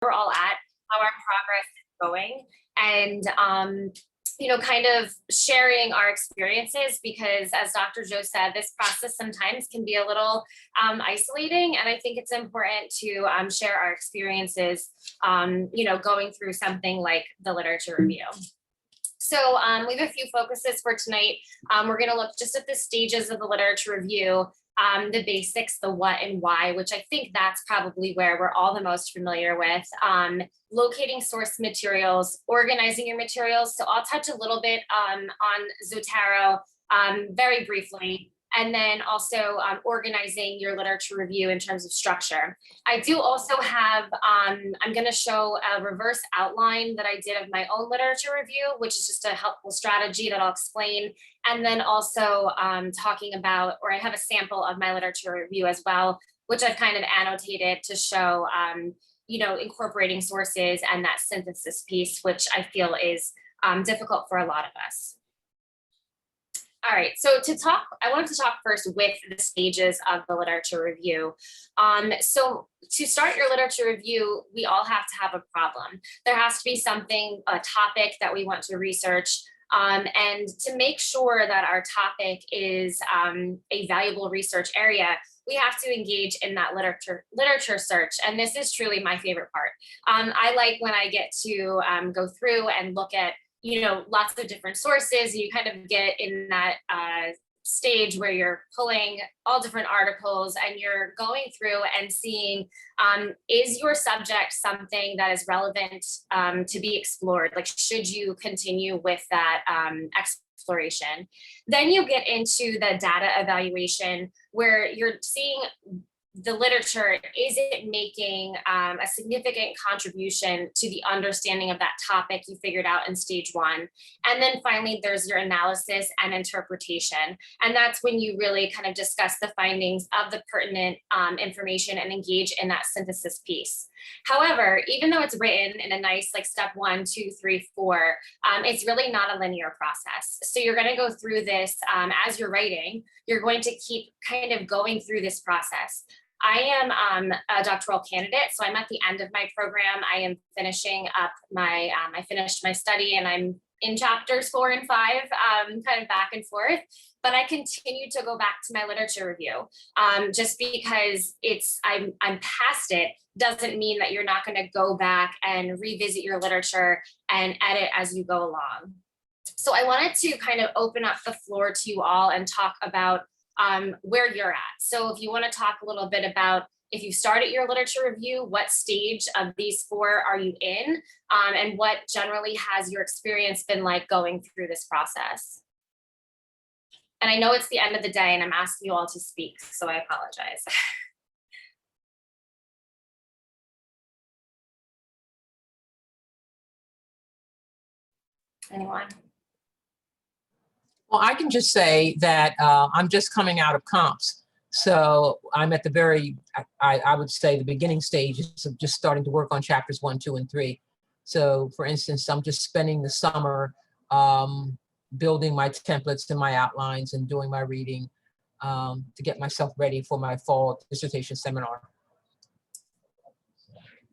we're all at, how our progress is going, and kind of sharing our experiences, because as Dr. Joe said, this process sometimes can be a little isolating, and I think it's important to share our experiences, going through something like the literature review. So we have a few focuses for tonight. We're going to look just at the stages of the literature review, the basics, the what and why, which I think that's probably where we're all the most familiar with, locating source materials, organizing your materials. So I'll touch a little bit on Zotero very briefly, and then also organizing your literature review in terms of structure. I do also have, I'm going to show a reverse outline that I did of my own literature review, which is just a helpful strategy that I'll explain. And then also talking about, or I have a sample of my literature review as well, which I've kind of annotated to show, incorporating sources and that synthesis piece, which I feel is difficult for a lot of us. All right, so I wanted to talk first with the stages of the literature review. So to start your literature review, we all have to have a problem. There has to be something, a topic that we want to research. And to make sure that our topic is a valuable research area, we have to engage in that literature search. And this is truly my favorite part. I like when I get to go through and look at lots of different sources. You kind of get in that stage where you're pulling all different articles and you're going through and seeing, is your subject something that is relevant to be explored? Like, should you continue with that exploration? Then you get into the data evaluation, where you're seeing the literature, is it making a significant contribution to the understanding of that topic you figured out in stage one? And then finally, there's your analysis and interpretation. And that's when you really kind of discuss the findings of the pertinent information and engage in that synthesis piece. However, even though it's written in a nice like step 1, 2, 3, 4, it's really not a linear process. So you're going to go through this as you're writing, you're going to keep kind of going through this process. I am a doctoral candidate, so I'm at the end of my program. I am finishing up my, I finished my study and I'm in chapters 4 and 5, kind of back and forth, but I continue to go back to my literature review. Just because I'm past it doesn't mean that you're not going to go back and revisit your literature and edit as you go along. So I wanted to kind of open up the floor to you all and talk about where you're at. So if you want to talk a little bit about, if you started your literature review, what stage of these 4 are you in? And what generally has your experience been like going through this process? And I know it's the end of the day and I'm asking you all to speak, so I apologize. Anyone? Well, I can just say that I'm just coming out of comps. So I'm at the very, I would say the beginning stages of just starting to work on chapters 1, 2, and 3. So for instance, I'm just spending the summer building my templates and my outlines and doing my reading to get myself ready for my fall dissertation seminar.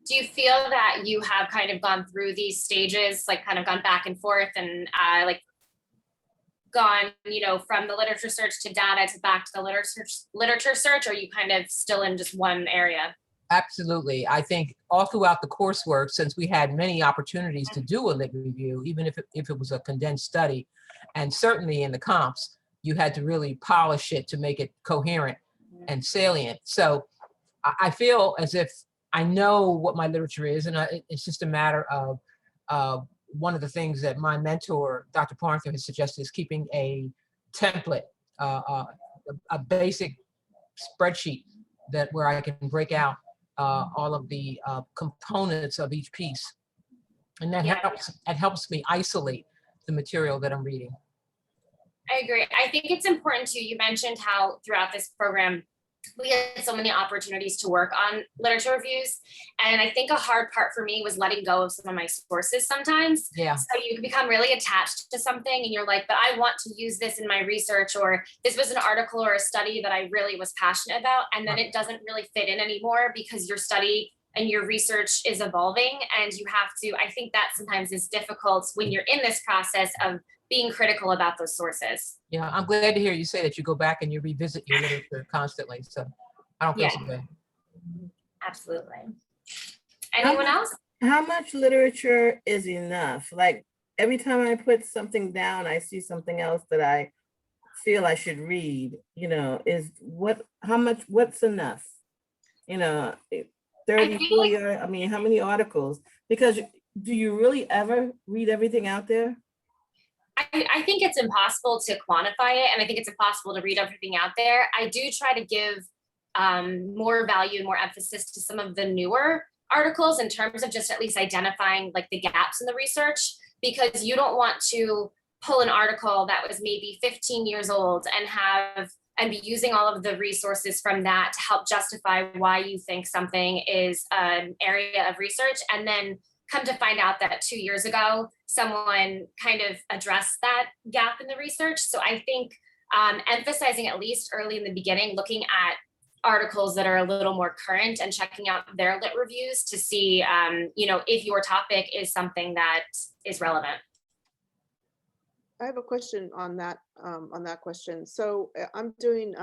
Do you feel that you have kind of gone through these stages, like kind of gone back and forth and like gone, from the literature search to data to back to the literature search, or are you kind of still in just one area? Absolutely. I think all throughout the coursework, since we had many opportunities to do a lit review, even if it was a condensed study, and certainly in the comps, you had to really polish it to make it coherent and salient. So I feel as if I know what my literature is, and it's just a matter of one of the things that my mentor, Dr. Parnther, has suggested is keeping a template, a basic spreadsheet where I can break out all of the components of each piece. And that helps me isolate the material that I'm reading. I agree. I think it's important too. You mentioned how throughout this program, we had so many opportunities to work on literature reviews. And I think a hard part for me was letting go of some of my sources sometimes. Yeah. So you become really attached to something and you're like, but I want to use this in my research, or this was an article or a study that I really was passionate about. And then it doesn't really fit in anymore because your study and your research is evolving, and you have to, I think that sometimes is difficult when you're in this process of being critical about those sources. Yeah, I'm glad to hear you say that you go back and you revisit your literature constantly. So I don't feel Yeah. so bad. Absolutely. How Anyone much- else? How much literature is enough? Like every time I put something down, I see something else that I feel I should read, is how much, what's enough? 30, think- 40, I mean, how many articles? Because do you really ever read everything out there? I think it's impossible to quantify it, and I think it's impossible to read everything out there. I do try to give more value and more emphasis to some of the newer articles in terms of just at least identifying like the gaps in the research, because you don't want to pull an article that was maybe 15 years old and be using all of the resources from that to help justify why you think something is an area of research, and then come to find out that 2 years ago, someone kind of addressed that gap in the research. So I think emphasizing at least early in the beginning, looking at articles that are a little more current and checking out their lit reviews to see, if your topic is something that is relevant. I have a question on that question. So I'm doing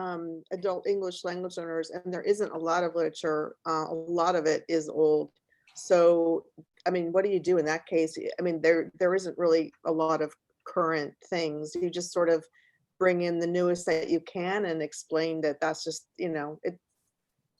adult English language learners, and there isn't a lot of literature. A lot of it is old. So, I mean, what do you do in that case? I mean, there isn't really a lot of current things. You just sort of bring in the newest that you can and explain that that's just, And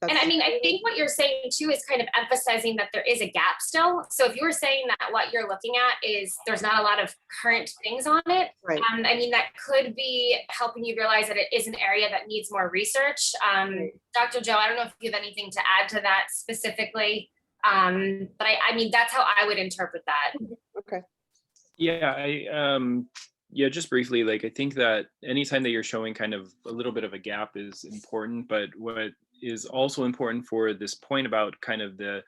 I mean, I think what you're saying too is kind of emphasizing that there is a gap still. So if you were saying that what you're looking at is there's not a lot of current things on it, right. I mean, that could be helping you realize that it is an area that needs more research. Right. Dr. Joe, I don't know if you have anything to add to that specifically, but I mean, that's how I would interpret that. Okay. Yeah, just briefly, like I think that anytime that you're showing kind of a little bit of a gap is important, but what is also important for this point about kind of the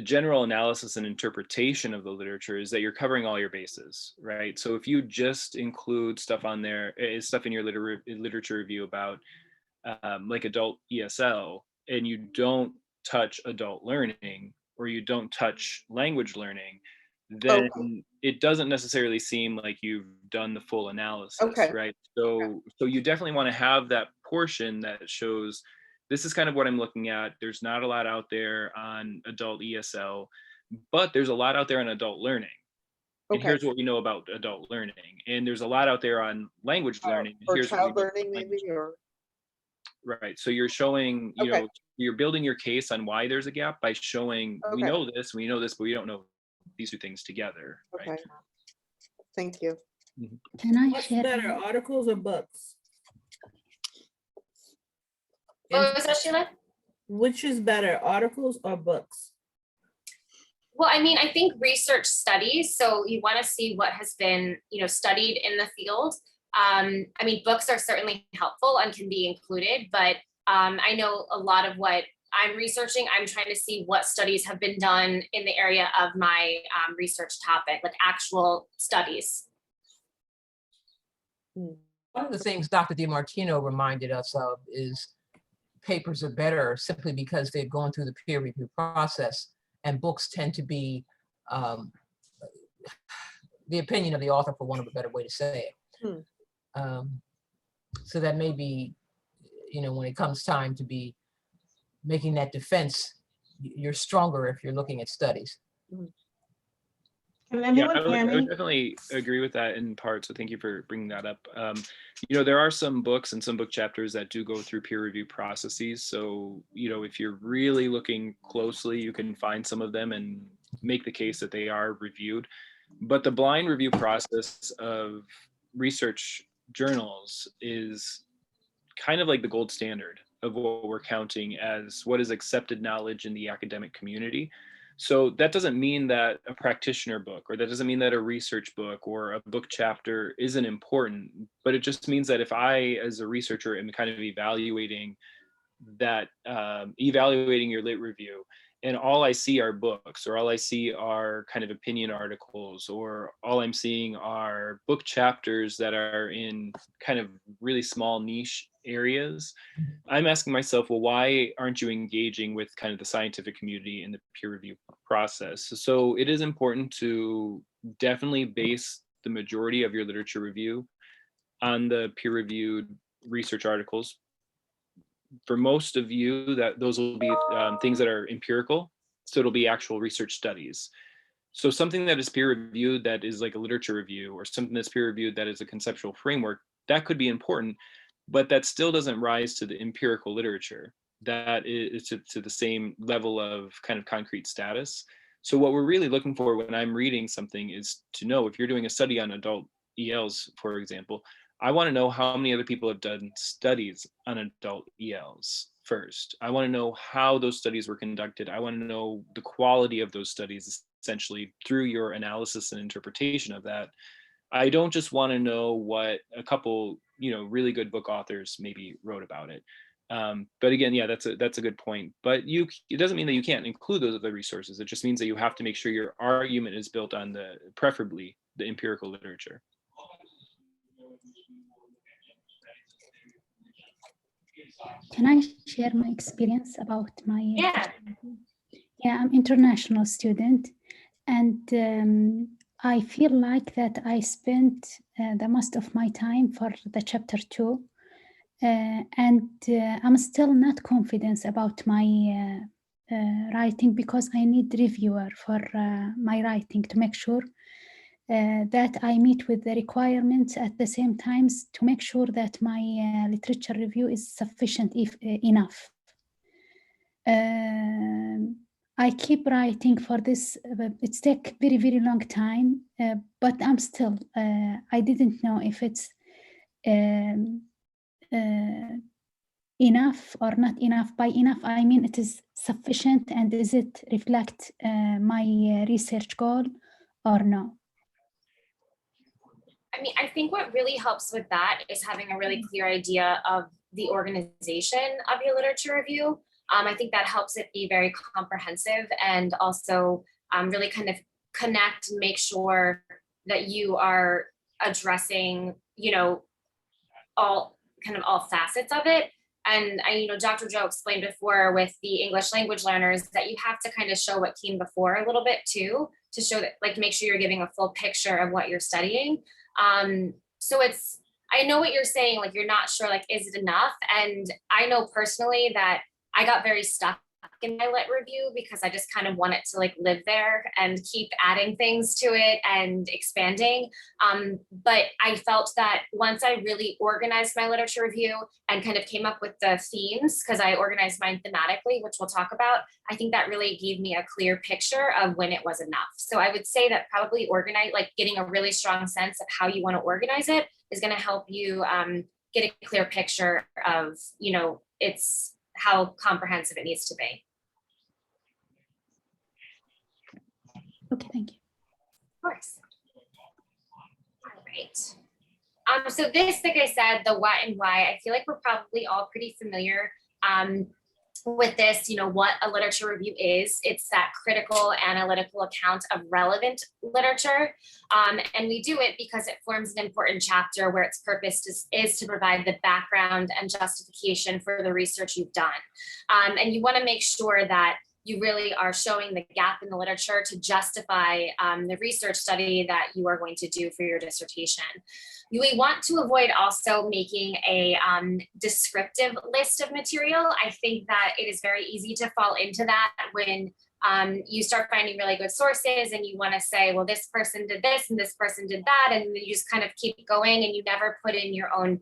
general analysis and interpretation of the literature is that you're covering all your bases, right? So if you just include stuff on there, stuff in your literature review about like adult ESL, and you don't touch adult learning, or you don't touch language learning, then it doesn't necessarily seem like you've done the full analysis, right? So you definitely want to have that portion that shows this is kind of what I'm looking at. There's not a lot out there on adult ESL, but there's a lot out there on adult learning. And here's what we know about adult learning. And there's a lot out there on language learning. Or here's child learning maybe, or right. So you're showing, you're building your case on why there's a gap by showing we know this, but we don't know these two things together. Right? Okay. Thank you. Can I What's share? better, articles or books? What was that, Sheila? Which is better, articles or books? Well, I mean, I think research studies, so you want to see what has been, studied in the field. I mean, books are certainly helpful and can be included, but I know a lot of what I'm researching, I'm trying to see what studies have been done in the area of my research topic, like actual studies. One of the things Dr. DiMartino reminded us of is papers are better simply because they've gone through the peer review process, and books tend to be the opinion of the author, for want of a better way to say it. So that may be, when it comes time to be making that defense, you're stronger if you're looking at studies. Can Yeah, anyone I hear would me? definitely agree with that in part. So thank you for bringing that up. There are some books and some book chapters that do go through peer review processes. So, if you're really looking closely, you can find some of them and make the case that they are reviewed. But the blind review process of research journals is kind of like the gold standard of what we're counting as what is accepted knowledge in the academic community. So that doesn't mean that a practitioner book, or that doesn't mean that a research book or a book chapter isn't important, but it just means that if I, as a researcher, am kind of evaluating that, evaluating your lit review, and all I see are books, or all I see are kind of opinion articles, or all I'm seeing are book chapters that are in kind of really small niche areas, I'm asking myself, well, why aren't you engaging with kind of the scientific community in the peer review process? So it is important to definitely base the majority of your literature review on the peer reviewed research articles. For most of you, that those will be things that are empirical, so it'll be actual research studies. So something that is peer reviewed that is like a literature review, or something that's peer reviewed that is a conceptual framework, that could be important, but that still doesn't rise to the empirical literature. That is to the same level of kind of concrete status. So what we're really looking for when I'm reading something is to know, if you're doing a study on adult ELs, for example, I want to know how many other people have done studies on adult ELs first. I want to know how those studies were conducted. I want to know the quality of those studies, essentially through your analysis and interpretation of that. I don't just want to know what a couple, really good book authors maybe wrote about it. But again, yeah, that's a good point. But it doesn't mean that you can't include those other resources. It just means that you have to make sure your argument is built on preferably the empirical literature. Can I share my experience about my? Yeah. Yeah, I'm international student, and I feel like that I spent the most of my time for the chapter 2, and I'm still not confident about my writing, because I need reviewer for my writing to make sure that I meet with the requirements at the same times, to make sure that my literature review is sufficient enough. I keep writing for this, it's take very, very long time, but I'm still, I didn't know if it's enough or not enough. By enough, I mean it is sufficient, and does it reflect my research goal or no? I mean, I think what really helps with that is having a really clear idea of the organization of your literature review. I think that helps it be very comprehensive, and also really kind of connect and make sure that you are addressing, all facets of it. And Dr. Joe explained before with the English language learners that you have to kind of show what came before a little bit too, to show that, like, make sure you're giving a full picture of what you're studying. So I know what you're saying, like, you're not sure, like, is it enough? And I know personally that I got very stuck in my lit review because I just kind of wanted to, like, live there and keep adding things to it and expanding. But I felt that once I really organized my literature review and kind of came up with the themes, because I organized mine thematically, which we'll talk about, I think that really gave me a clear picture of when it was enough. So I would say that probably getting a really strong sense of how you want to organize it is going to help you get a clear picture of, it's how comprehensive it needs to be. Okay, thank you. Of course. All right. So this, like I said, the what and why, I feel like we're probably all pretty familiar with this, what a literature review is. It's that critical analytical account of relevant literature. And we do it because it forms an important chapter where its purpose is to provide the background and justification for the research you've done. And you want to make sure that you really are showing the gap in the literature to justify the research study that you are going to do for your dissertation. We want to avoid also making a descriptive list of material. I think that it is very easy to fall into that when you start finding really good sources and you want to say, well, this person did this and this person did that, and you just kind of keep going and you never put in your own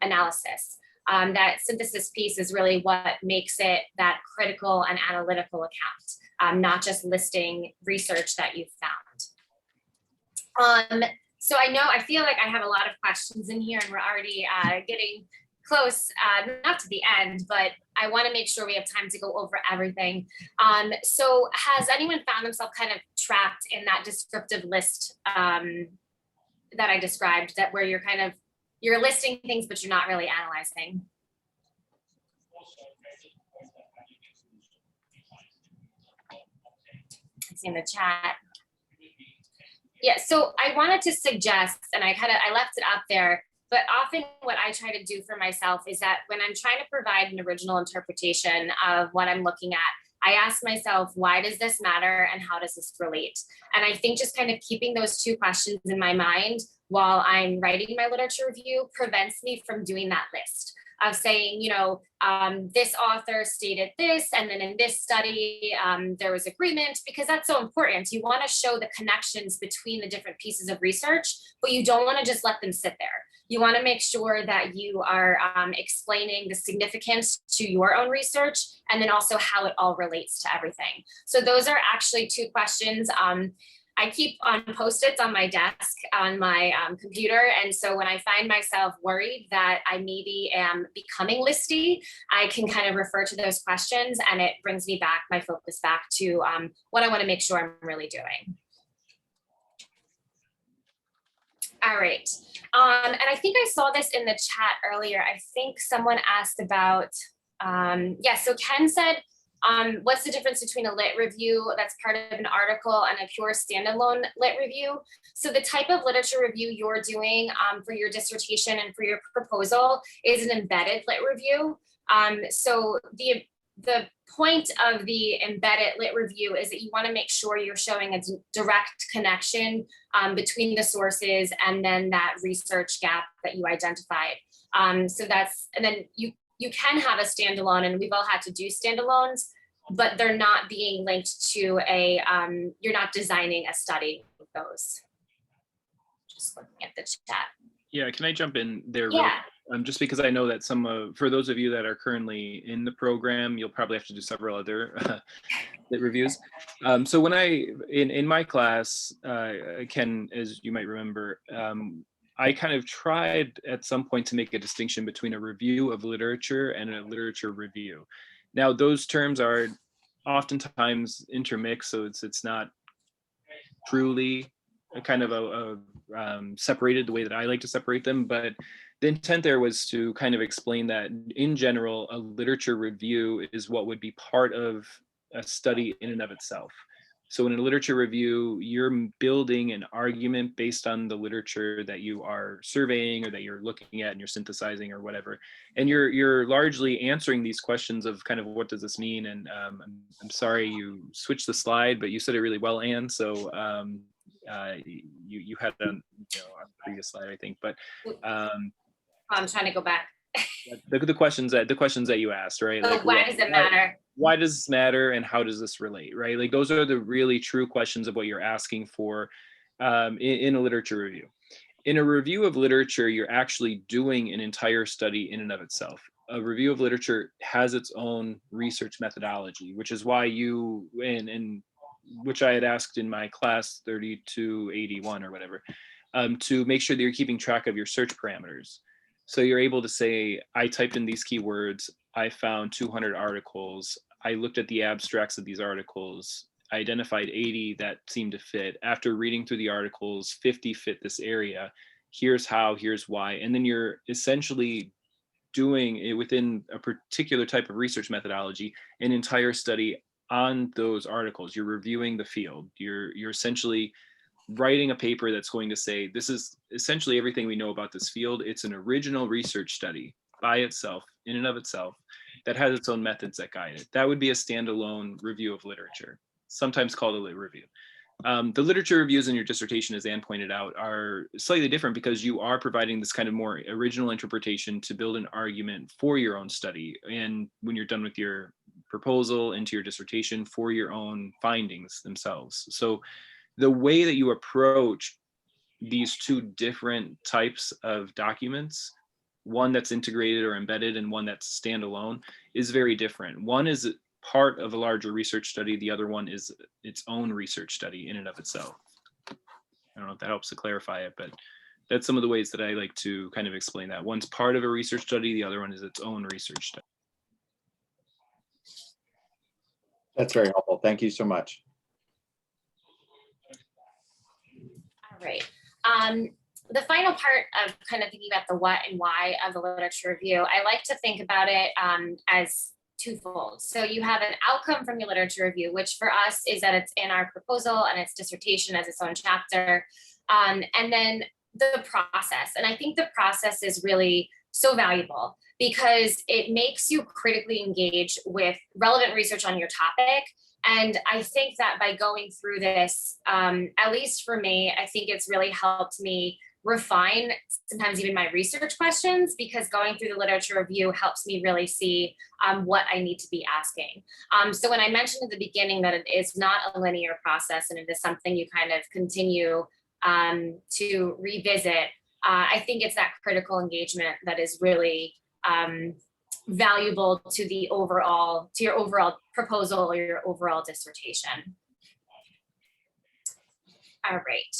analysis. That synthesis piece is really what makes it that critical and analytical account, not just listing research that you've found. So I feel like I have a lot of questions in here and we're already getting close, not to the end, but I want to make sure we have time to go over everything. So has anyone found themselves kind of trapped in that descriptive list that I described, that where you're listing things, but you're not really analyzing? see in the chat. Yeah, so I wanted to suggest, and I left it up there, but often what I try to do for myself is that when I'm trying to provide an original interpretation of what I'm looking at, I ask myself, why does this matter and how does this relate? And I think just kind of keeping those two questions in my mind while I'm writing my literature review prevents me from doing that list of saying, this author stated this, and then in this study, there was agreement, because that's so important. You want to show the connections between the different pieces of research, but you don't want to just let them sit there. You want to make sure that you are explaining the significance to your own research, and then also how it all relates to everything. So those are actually two questions. I keep on Post-its on my desk on my computer. And so when I find myself worried that I maybe am becoming listy, I can kind of refer to those questions, and it brings me back, my focus back to what I want to make sure I'm really doing. All right. And I think I saw this in the chat earlier. I think someone asked about, so Ken said, what's the difference between a lit review that's part of an article and a pure standalone lit review? So the type of literature review you're doing for your dissertation and for your proposal is an embedded lit review. So the point of the embedded lit review is that you want to make sure you're showing a direct connection between the sources and then that research gap that you identified. So that's, and then you can have a standalone, and we've all had to do standalones, but they're not being linked to a, you're not designing a study with those. Just looking at the chat. Yeah, can I jump in there? Yeah. Just because I know that for those of you that are currently in the program, you'll probably have to do several other lit reviews. So when in my class, Ken, as you might remember, I kind of tried at some point to make a distinction between a review of literature and a literature review. Now, those terms are oftentimes intermixed, so it's not truly a kind of separated the way that I like to separate them. But the intent there was to kind of explain that in general, a literature review is what would be part of a study in and of itself. So in a literature review, you're building an argument based on the literature that you are surveying or that you're looking at and you're synthesizing or whatever. And you're largely answering these questions of kind of what does this mean? And I'm sorry you switched the slide, but you said it really well, Anne. So you had on the previous slide, I think, but I'm trying to go back. the questions that you asked, right? So like, why does it matter? Why does this matter, and how does this relate, right? Like those are the really true questions of what you're asking for in a literature review. In a review of literature, you're actually doing an entire study in and of itself. A review of literature has its own research methodology, which is why you, and which I had asked in my class 3281 or whatever, to make sure that you're keeping track of your search parameters. So you're able to say, I typed in these keywords, I found 200 articles, I looked at the abstracts of these articles, I identified 80 that seemed to fit. After reading through the articles, 50 fit this area. Here's how, here's why. And then you're essentially doing it within a particular type of research methodology, an entire study on those articles. You're reviewing the field. You're essentially writing a paper that's going to say, this is essentially everything we know about this field. It's an original research study by itself, in and of itself, that has its own methods that guide it. That would be a standalone review of literature, sometimes called a lit review. The literature reviews in your dissertation, as Anne pointed out, are slightly different because you are providing this kind of more original interpretation to build an argument for your own study. And when you're done with your proposal into your dissertation, for your own findings themselves. So the way that you approach these two different types of documents, one that's integrated or embedded and one that's standalone, is very different. One is part of a larger research study. The other one is its own research study in and of itself. I don't know if that helps to clarify it, but that's some of the ways that I like to kind of explain that. One's part of a research study, the other one is its own research study. That's very helpful. Thank you so much. All right. The final part of kind of thinking about the what and why of the literature review, I like to think about it as twofold. So you have an outcome from your literature review, which for us is that it's in our proposal and its dissertation as its own chapter. And then the process. And I think the process is really so valuable because it makes you critically engage with relevant research on your topic. And I think that by going through this, at least for me, I think it's really helped me refine sometimes even my research questions, because going through the literature review helps me really see what I need to be asking. So when I mentioned at the beginning that it is not a linear process and it is something you kind of continue to revisit, I think it's that critical engagement that is really valuable to the overall, to your overall proposal or your overall dissertation. All right.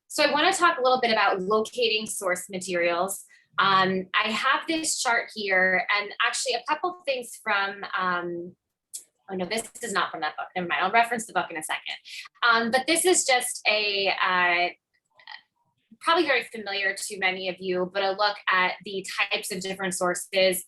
So I want to talk a little bit about locating source materials. I have this chart here, and actually a couple things from, oh no, this is not from that book. Never mind, I'll reference the book in a second. But this is just a, probably very familiar to many of you, but a look at the types of different sources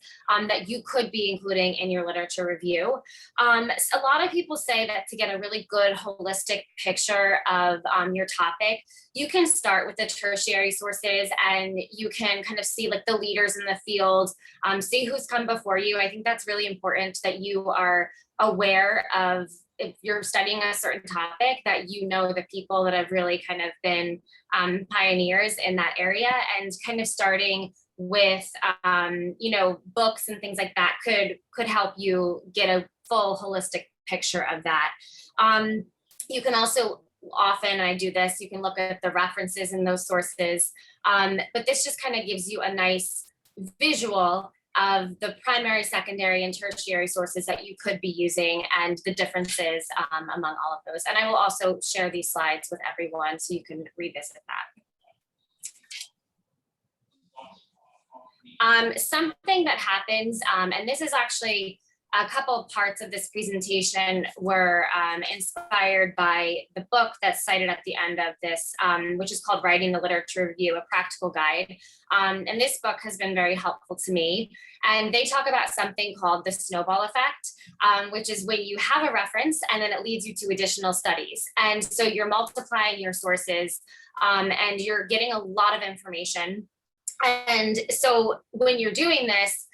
that you could be including in your literature review. A lot of people say that to get a really good holistic picture of your topic, you can start with the tertiary sources and you can kind of see like the leaders in the field, see who's come before you. I think that's really important that you are aware of, if you're studying a certain topic, that you know the people that have really kind of been pioneers in that area, and kind of starting with you know, books and things like that could help you get a full holistic picture of that. You can also often, and I do this, you can look at the references in those sources, but this just kind of gives you a nice visual of the primary, secondary, and tertiary sources that you could be using and the differences among all of those. And I will also share these slides with everyone so you can revisit that. Something that happens, and this is actually a couple parts of this presentation were inspired by the book that's cited at the end of this, which is called Writing the Literature Review, A Practical Guide. And this book has been very helpful to me. And they talk about something called the snowball effect, which is when you have a reference and then it leads you to additional studies. And so you're multiplying your sources and you're getting a lot of information. And so when you're doing this,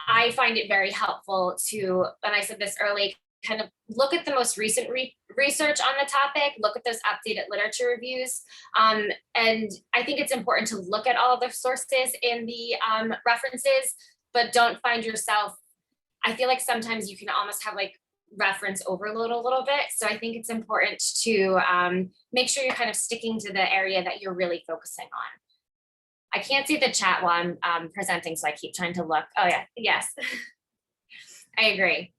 I find it very helpful to, and I said this early, kind of look at the most recent research on the topic, look at those updated literature reviews. And I think it's important to look at all the sources in the references, but don't find yourself, I feel like sometimes you can almost have like reference overload a little bit. So I think it's important to make sure you're kind of sticking to the area that you're really focusing on. I can't see the chat while I'm presenting, so I keep trying to look. Oh yeah, yes, I agree.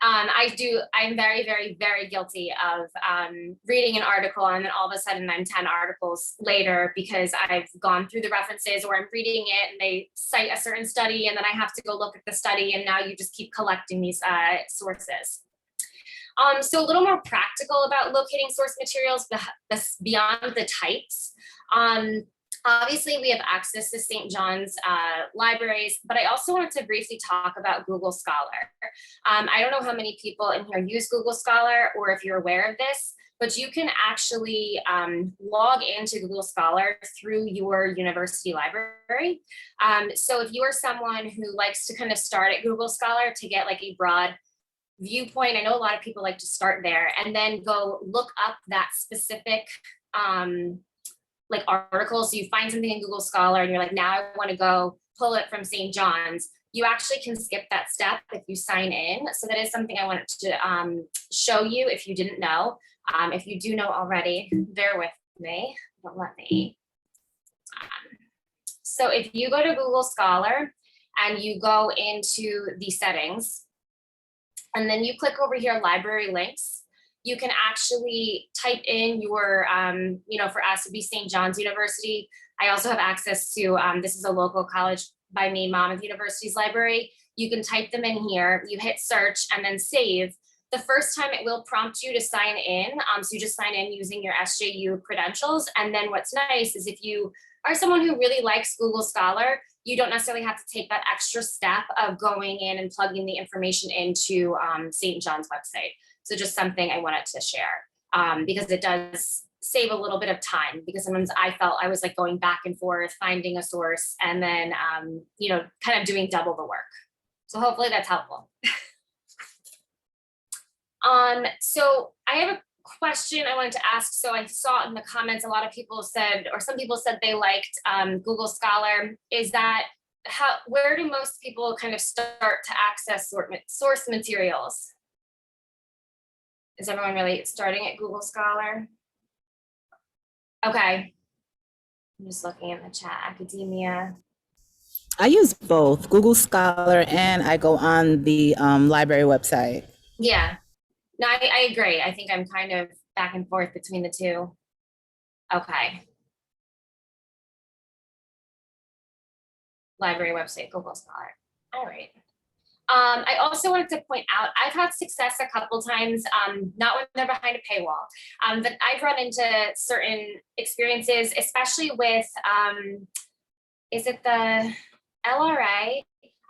I'm very, very, very guilty of reading an article and then all of a sudden I'm 10 articles later because I've gone through the references, or I'm reading it and they cite a certain study and then I have to go look at the study, and now you just keep collecting these sources. So a little more practical about locating source materials beyond the types. Obviously, we have access to St. John's libraries, but I also wanted to briefly talk about Google Scholar. I don't know how many people in here use Google Scholar or if you're aware of this, but you can actually log into Google Scholar through your university library. So if you are someone who likes to kind of start at Google Scholar to get like a broad viewpoint, I know a lot of people like to start there and then go look up that specific like articles. So you find something in Google Scholar and you're like, now I want to go pull it from St. John's. You actually can skip that step if you sign in. So that is something I wanted to show you if you didn't know. If you do know already, bear with me, don't let me. So if you go to Google Scholar and you go into the settings, and then you click over here, library links, you can actually type in your, you know, for us to be St. John's University. I also have access to, this is a local college by me, Monmouth University's library. You can type them in here, you hit search and then save. The first time it will prompt you to sign in. So you just sign in using your SJU credentials. And then what's nice is if you are someone who really likes Google Scholar, you don't necessarily have to take that extra step of going in and plugging the information into St. John's website. So just something I wanted to share because it does save a little bit of time, because sometimes I felt I was like going back and forth, finding a source, and then, you know, kind of doing double the work. So hopefully that's helpful. So I have a question I wanted to ask. So I saw in the comments, a lot of people said, or some people said they liked Google Scholar. Is that where do most people kind of start to access source materials? Is everyone really starting at Google Scholar? Okay. I'm just looking in the chat, academia. I use both Google Scholar and I go on the library website. Yeah, no, I agree. I think I'm kind of back and forth between the two. Okay. Library website, Google Scholar. All right. I also wanted to point out, I've had success a couple times, not when they're behind a paywall, but I've run into certain experiences, especially with, is it the LRA?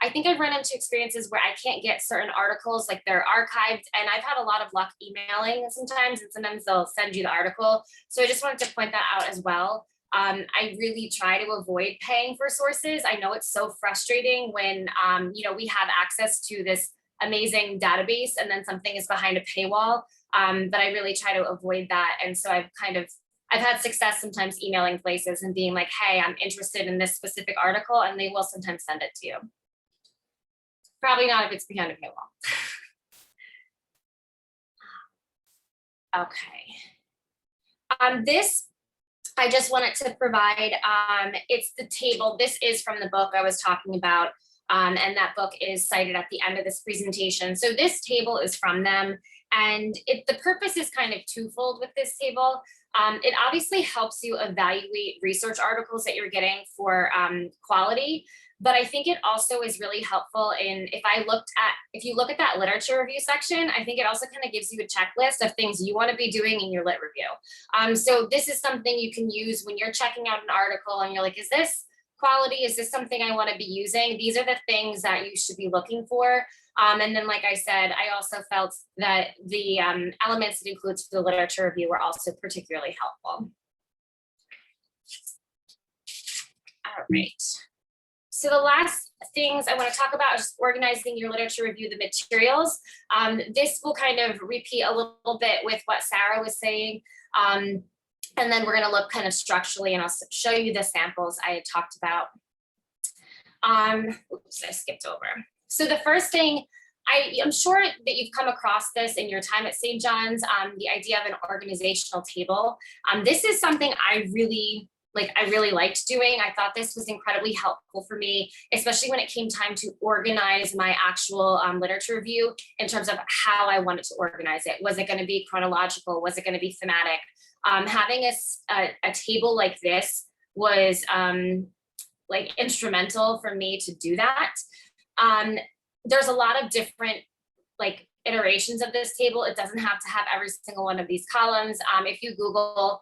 I think I've run into experiences where I can't get certain articles, like they're archived, and I've had a lot of luck emailing sometimes, and sometimes they'll send you the article. So I just wanted to point that out as well. I really try to avoid paying for sources. I know it's so frustrating when, you know, we have access to this amazing database and then something is behind a paywall, but I really try to avoid that. And so I've had success sometimes emailing places and being like, hey, I'm interested in this specific article, and they will sometimes send it to you. Probably not if it's behind a paywall. Okay. This, I just wanted to provide, it's the table. This is from the book I was talking about, and that book is cited at the end of this presentation. So this table is from them, and the purpose is kind of twofold with this table. It obviously helps you evaluate research articles that you're getting for quality, but I think it also is really helpful in, if you look at that literature review section, I think it also kind of gives you a checklist of things you want to be doing in your lit review. So this is something you can use when you're checking out an article and you're like, is this quality? Is this something I want to be using? These are the things that you should be looking for. And then, like I said, I also felt that the elements it includes for the literature review were also particularly helpful. All right. So the last things I want to talk about is just organizing your literature review, the materials. This will kind of repeat a little bit with what Sarah was saying. And then we're going to look kind of structurally, and I'll show you the samples I had talked about. Oops, I skipped over. So the first thing, I'm sure that you've come across this in your time at St. John's, the idea of an organizational table. This is something I really liked doing. I thought this was incredibly helpful for me, especially when it came time to organize my actual literature review in terms of how I wanted to organize it. Was it going to be chronological? Was it going to be thematic? Having a table like this was like instrumental for me to do that. There's a lot of different like iterations of this table. It doesn't have to have every single one of these columns. If you Google,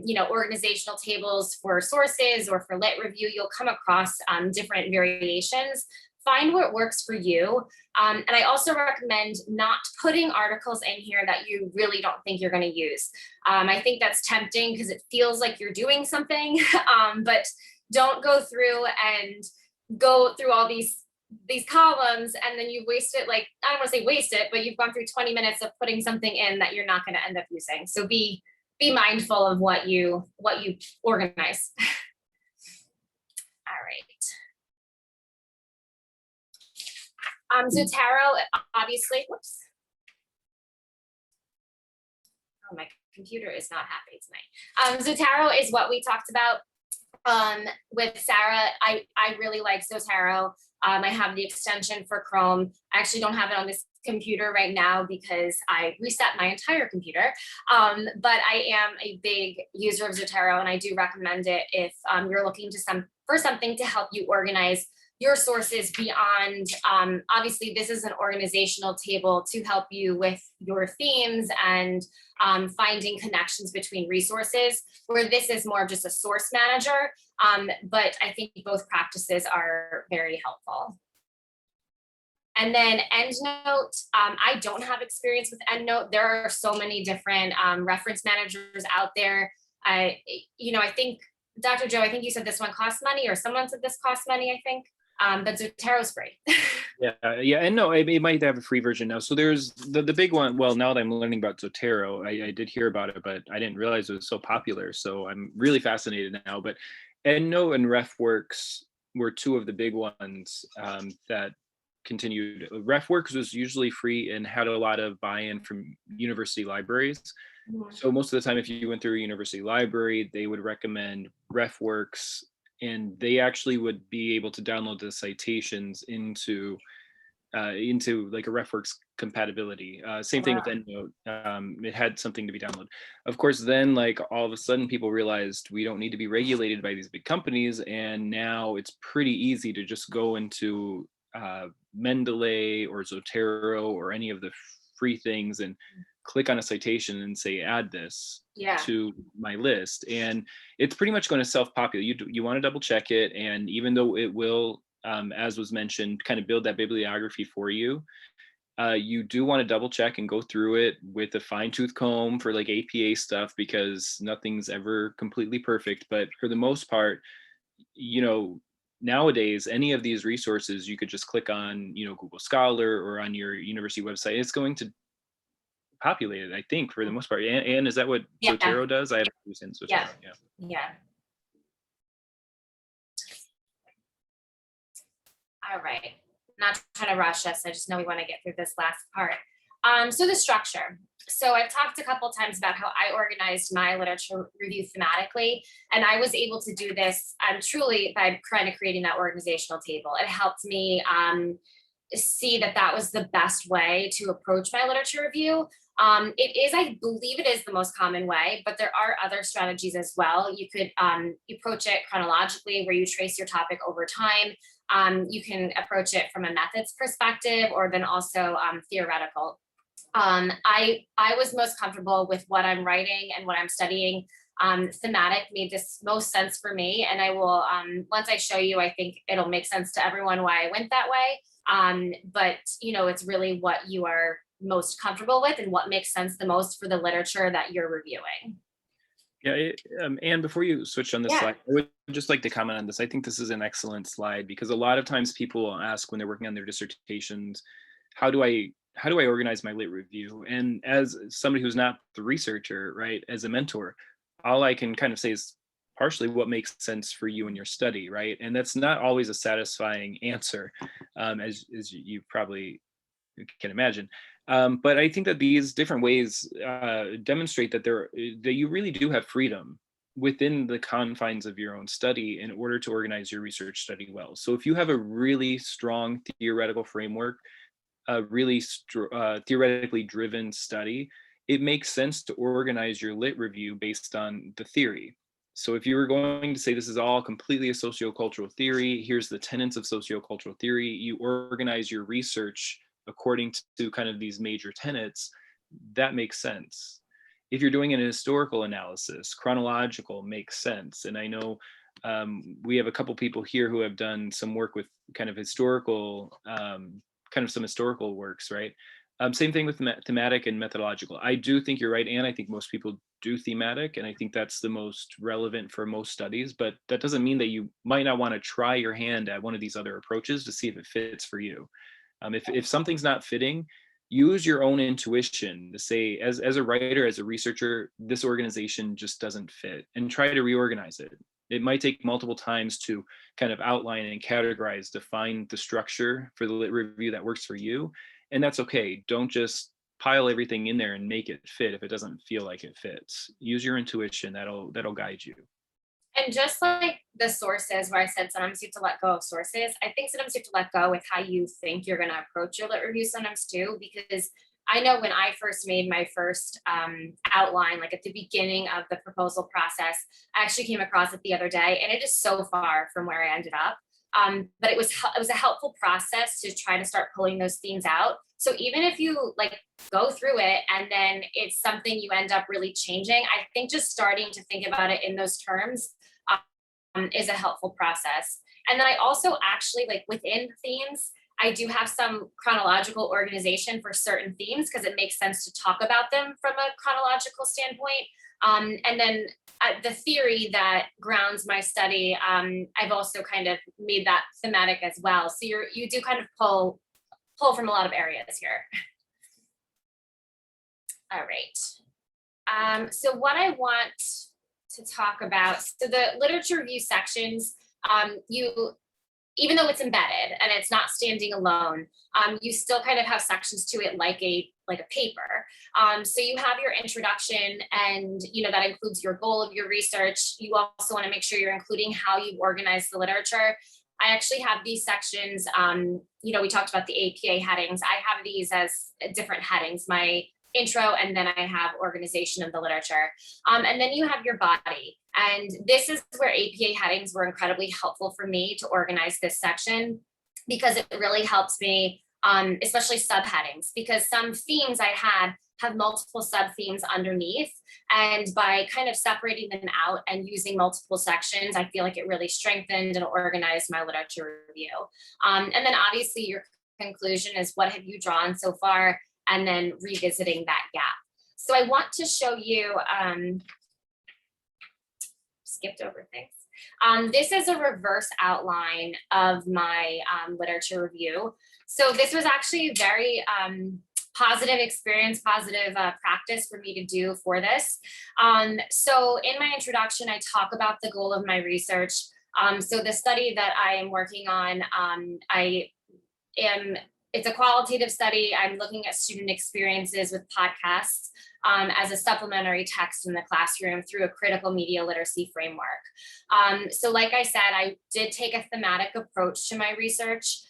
you know, organizational tables for sources or for lit review, you'll come across different variations. Find what works for you. And I also recommend not putting articles in here that you really don't think you're going to use. I think that's tempting because it feels like you're doing something, but don't go through all these columns and then you've wasted, like, I don't want to say waste it, but you've gone through 20 minutes of putting something in that you're not going to end up using. So be mindful of what you organize. All right. Zotero, obviously, whoops. Oh, my computer is not happy tonight. Zotero is what we talked about with Sarah. I really like Zotero. I have the extension for Chrome. I actually don't have it on this computer right now because I reset my entire computer. But I am a big user of Zotero, and I do recommend it if you're looking for something to help you organize your sources beyond, obviously this is an organizational table to help you with your themes and finding connections between resources, where this is more of just a source manager. But I think both practices are very helpful. And then EndNote, I don't have experience with EndNote. There are so many different reference managers out there. I think, Dr. Joe, I think you said this one costs money, or someone said this costs money, I think. But Zotero's free. Yeah, and no, it might have a free version now. So there's the big one. Well, now that I'm learning about Zotero, I did hear about it, but I didn't realize it was so popular. So I'm really fascinated now. But EndNote and RefWorks were two of the big ones that continued. RefWorks was usually free and had a lot of buy-in from university libraries. So most of the time, if you went through a university library, they would recommend RefWorks, and they actually would be able to download the citations into like a RefWorks compatibility. Same thing with EndNote. It had something to be downloaded. Of course, then like all of a sudden people realized we don't need to be regulated by these big companies, and now it's pretty easy to just go into Mendeley or Zotero or any of the free things and click on a citation and say add this to my list, and it's pretty much going to self-populate. You want to double check it, and even though it will, as was mentioned, kind of build that bibliography for you, you do want to double check and go through it with a fine-tooth comb for like APA stuff, because nothing's ever completely perfect. But for the most part, nowadays, any of these resources you could just click on, Google Scholar or on your university website. It's going to populate it, I think, for the most part. And is that what Zotero does? I haven't used Zotero. Yeah. All right. Not trying to rush us. I just know we want to get through this last part. So the structure. So I've talked a couple times about how I organized my literature review thematically, and I was able to do this truly by kind of creating that organizational table. It helped me see that was the best way to approach my literature review. It is, I believe it is the most common way, but there are other strategies as well. You could approach it chronologically, where you trace your topic over time. You can approach it from a methods perspective, or then also theoretical. I was most comfortable with what I'm writing and what I'm studying. Thematic made this most sense for me, and I will, once I show you, I think it'll make sense to everyone why I went that way. But it's really what you are most comfortable with and what makes sense the most for the literature that you're reviewing. Yeah, and before you switch on this slide, I would just like to comment on this. I think this is an excellent slide, because a lot of times people will ask when they're working on their dissertations, how do I organize my lit review? And as somebody who's not the researcher, right, as a mentor, all I can kind of say is partially what makes sense for you and your study, right? And that's not always a satisfying answer, as you probably can imagine. But I think that these different ways demonstrate that that you really do have freedom within the confines of your own study in order to organize your research study well. So if you have a really strong theoretical framework, a really theoretically driven study, it makes sense to organize your lit review based on the theory. So if you were going to say this is all completely a sociocultural theory, here's the tenets of sociocultural theory, you organize your research according to kind of these major tenets, that makes sense. If you're doing an historical analysis, chronological makes sense. And I know we have a couple people here who have done some work with kind of historical, some historical works, right? Same thing with thematic and methodological. I do think you're right, and I think most people do thematic, and I think that's the most relevant for most studies, but that doesn't mean that you might not want to try your hand at one of these other approaches to see if it fits for you. If something's not fitting, use your own intuition to say, as a writer, as a researcher, this organization just doesn't fit, and try to reorganize it. It might take multiple times to kind of outline and categorize, define the structure for the lit review that works for you. And that's okay. Don't just pile everything in there and make it fit if it doesn't feel like it fits. Use your intuition, that'll guide you. And just like the sources where I said sometimes you have to let go of sources, I think sometimes you have to let go with how you think you're going to approach your lit review sometimes too, because I know when I first made my first outline, like at the beginning of the proposal process, I actually came across it the other day, and it is so far from where I ended up. But it was a helpful process to try to start pulling those themes out. So even if you like go through it and then it's something you end up really changing, I think just starting to think about it in those terms is a helpful process. And then I also actually, like, within themes, I do have some chronological organization for certain themes because it makes sense to talk about them from a chronological standpoint. And then the theory that grounds my study, I've also kind of made that thematic as well. So you do kind of pull from a lot of areas here. All right. So what I want to talk about, so the literature review sections, even though it's embedded and it's not standing alone, you still kind of have sections to it like a paper. So you have your introduction, and that includes your goal of your research. You also want to make sure you're including how you organize the literature. I actually have these sections, we talked about the APA headings. I have these as different headings, my intro, and then I have organization of the literature. And then you have your body. And this is where APA headings were incredibly helpful for me to organize this section, because it really helps me, especially subheadings, because some themes I had have multiple sub-themes underneath. And by kind of separating them out and using multiple sections, I feel like it really strengthened and organized my literature review. And then obviously your conclusion is, what have you drawn so far? And then revisiting that gap. So I want to show you, skipped over things. This is a reverse outline of my literature review. So this was actually a very positive experience, positive practice for me to do for this. So in my introduction, I talk about the goal of my research. So the study that I am working on, it's a qualitative study. I'm looking at student experiences with podcasts as a supplementary text in the classroom through a critical media literacy framework. So like I said, I did take a thematic approach to my research.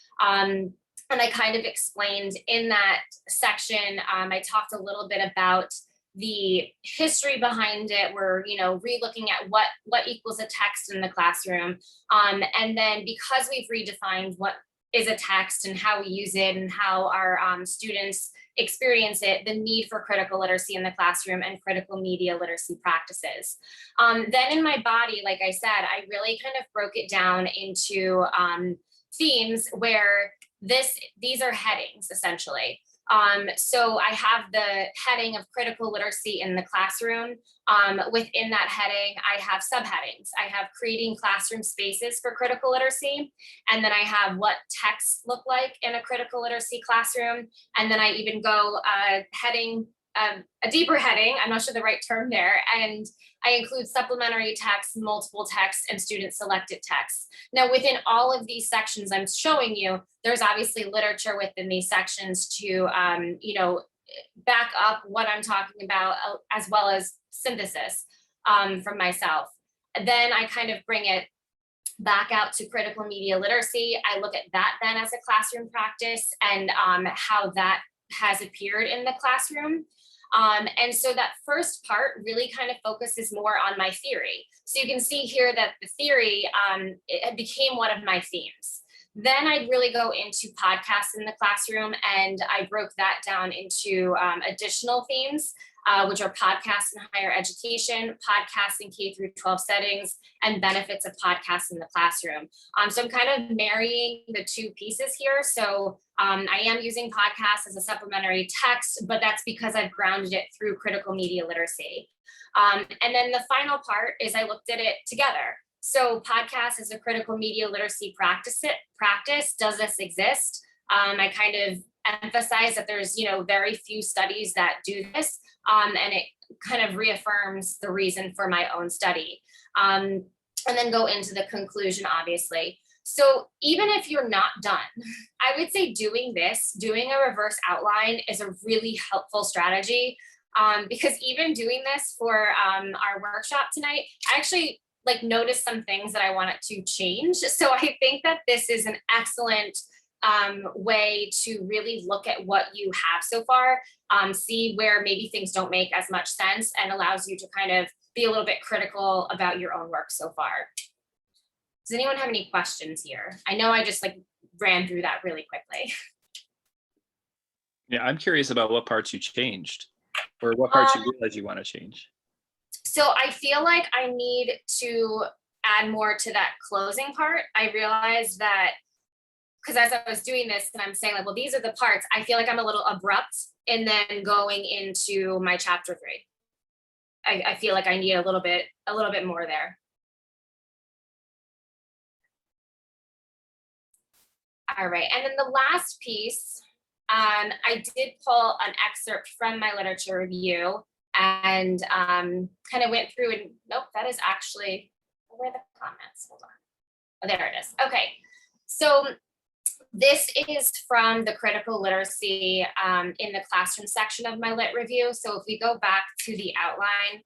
And I kind of explained in that section, I talked a little bit about the history behind it. We're, re-looking at what equals a text in the classroom. And then because we've redefined what is a text and how we use it and how our students experience it, the need for critical literacy in the classroom and critical media literacy practices. Then in my body, like I said, I really kind of broke it down into themes where these are headings essentially. So I have the heading of critical literacy in the classroom. Within that heading, I have subheadings. I have creating classroom spaces for critical literacy. And then I have what texts look like in a critical literacy classroom. And then I even go a deeper heading, I'm not sure the right term there, and I include supplementary text, multiple text, and student selected text. Now, within all of these sections I'm showing you, there's obviously literature within these sections to, back up what I'm talking about, as well as synthesis from myself. Then I kind of bring it back out to critical media literacy. I look at that then as a classroom practice and how that has appeared in the classroom. And so that first part really kind of focuses more on my theory. So you can see here that the theory, it became one of my themes. Then I'd really go into podcasts in the classroom, and I broke that down into additional themes, which are podcasts in higher education, podcasts in K through 12 settings, and benefits of podcasts in the classroom. So I'm kind of marrying the two pieces here. So I am using podcasts as a supplementary text, but that's because I've grounded it through critical media literacy. And then the final part is I looked at it together. So podcast as a critical media literacy practice, does this exist? I kind of emphasize that there's, very few studies that do this, and it kind of reaffirms the reason for my own study. And then go into the conclusion, obviously. So even if you're not done, I would say doing a reverse outline is a really helpful strategy, because even doing this for our workshop tonight, I actually noticed some things that I wanted to change. So I think that this is an excellent way to really look at what you have so far, see where maybe things don't make as much sense, and allows you to kind of be a little bit critical about your own work so far. Does anyone have any questions here? I know I just like ran through that really quickly. Yeah, I'm curious about what parts you changed or what parts you realize you want to change. So I feel like I need to add more to that closing part. I realized that because as I was doing this and I'm saying like, well, these are the parts, I feel like I'm a little abrupt and then going into my chapter 3. I feel like I need a little bit more there. All right, and then the last piece, I did pull an excerpt from my literature review and kind of went through and nope, that is actually, where are the comments? Hold on. Oh, there it is. Okay, so this is from the critical literacy in the classroom section of my lit review. So if we go back to the outline,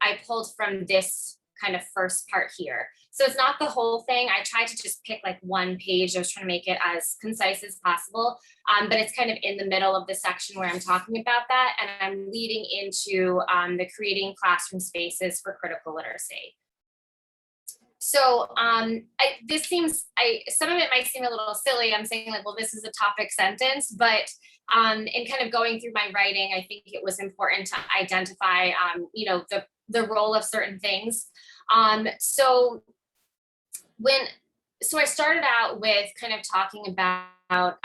I pulled from this kind of first part here. So it's not the whole thing. I tried to just pick like one page. I was trying to make it as concise as possible, but it's kind of in the middle of the section where I'm talking about that. And I'm leading into the creating classroom spaces for critical literacy. So this seems, some of it might seem a little silly. I'm saying like, well, this is a topic sentence, but in kind of going through my writing, I think it was important to identify, you know, the role of certain things. So I started out with kind of talking about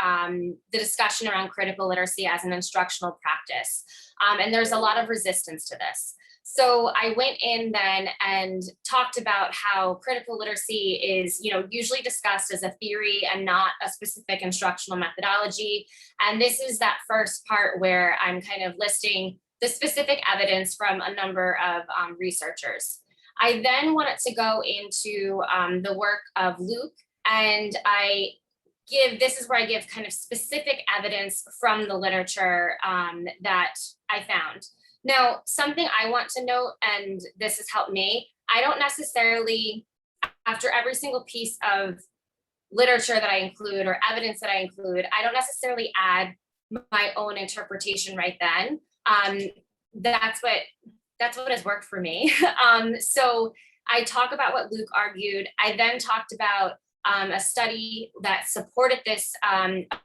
the discussion around critical literacy as an instructional practice. And there's a lot of resistance to this. So I went in then and talked about how critical literacy is, you know, usually discussed as a theory and not a specific instructional methodology. And this is that first part where I'm kind of listing the specific evidence from a number of researchers. I then wanted to go into the work of Luke, and this is where I give kind of specific evidence from the literature that I found. Now, something I want to note, and this has helped me, I don't necessarily, after every single piece of literature that I include or evidence that I include, I don't necessarily add my own interpretation right then. That's what has worked for me. So I talk about what Luke argued. I then talked about a study that supported this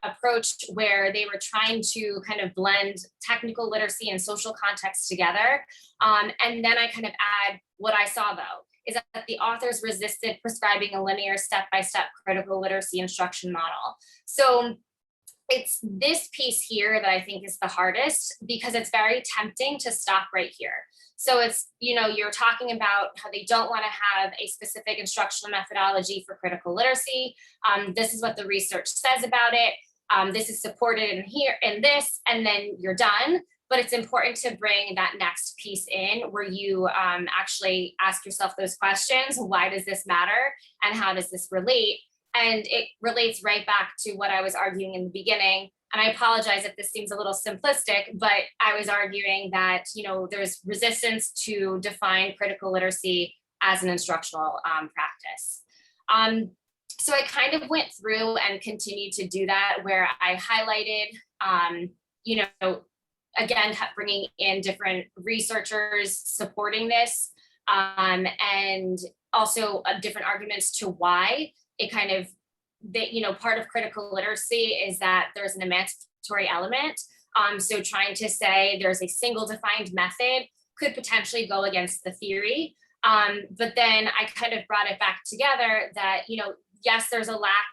approach where they were trying to kind of blend technical literacy and social context together. And then I kind of add what I saw though, is that the authors resisted prescribing a linear step-by-step critical literacy instruction model. So it's this piece here that I think is the hardest because it's very tempting to stop right here. So it's, you know, you're talking about how they don't want to have a specific instructional methodology for critical literacy. This is what the research says about it. This is supported in here in this, and then you're done. But it's important to bring that next piece in where you actually ask yourself those questions. Why does this matter? And how does this relate? And it relates right back to what I was arguing in the beginning. And I apologize if this seems a little simplistic, but I was arguing that, you know, there's resistance to define critical literacy as an instructional practice. So I kind of went through and continued to do that where I highlighted, you know, again, bringing in different researchers supporting this and also different arguments to why it kind of, that, you know, part of critical literacy is that there's an emancipatory element. So trying to say there's a single defined method could potentially go against the theory. But then I kind of brought it back together that, you know, yes, there's a lack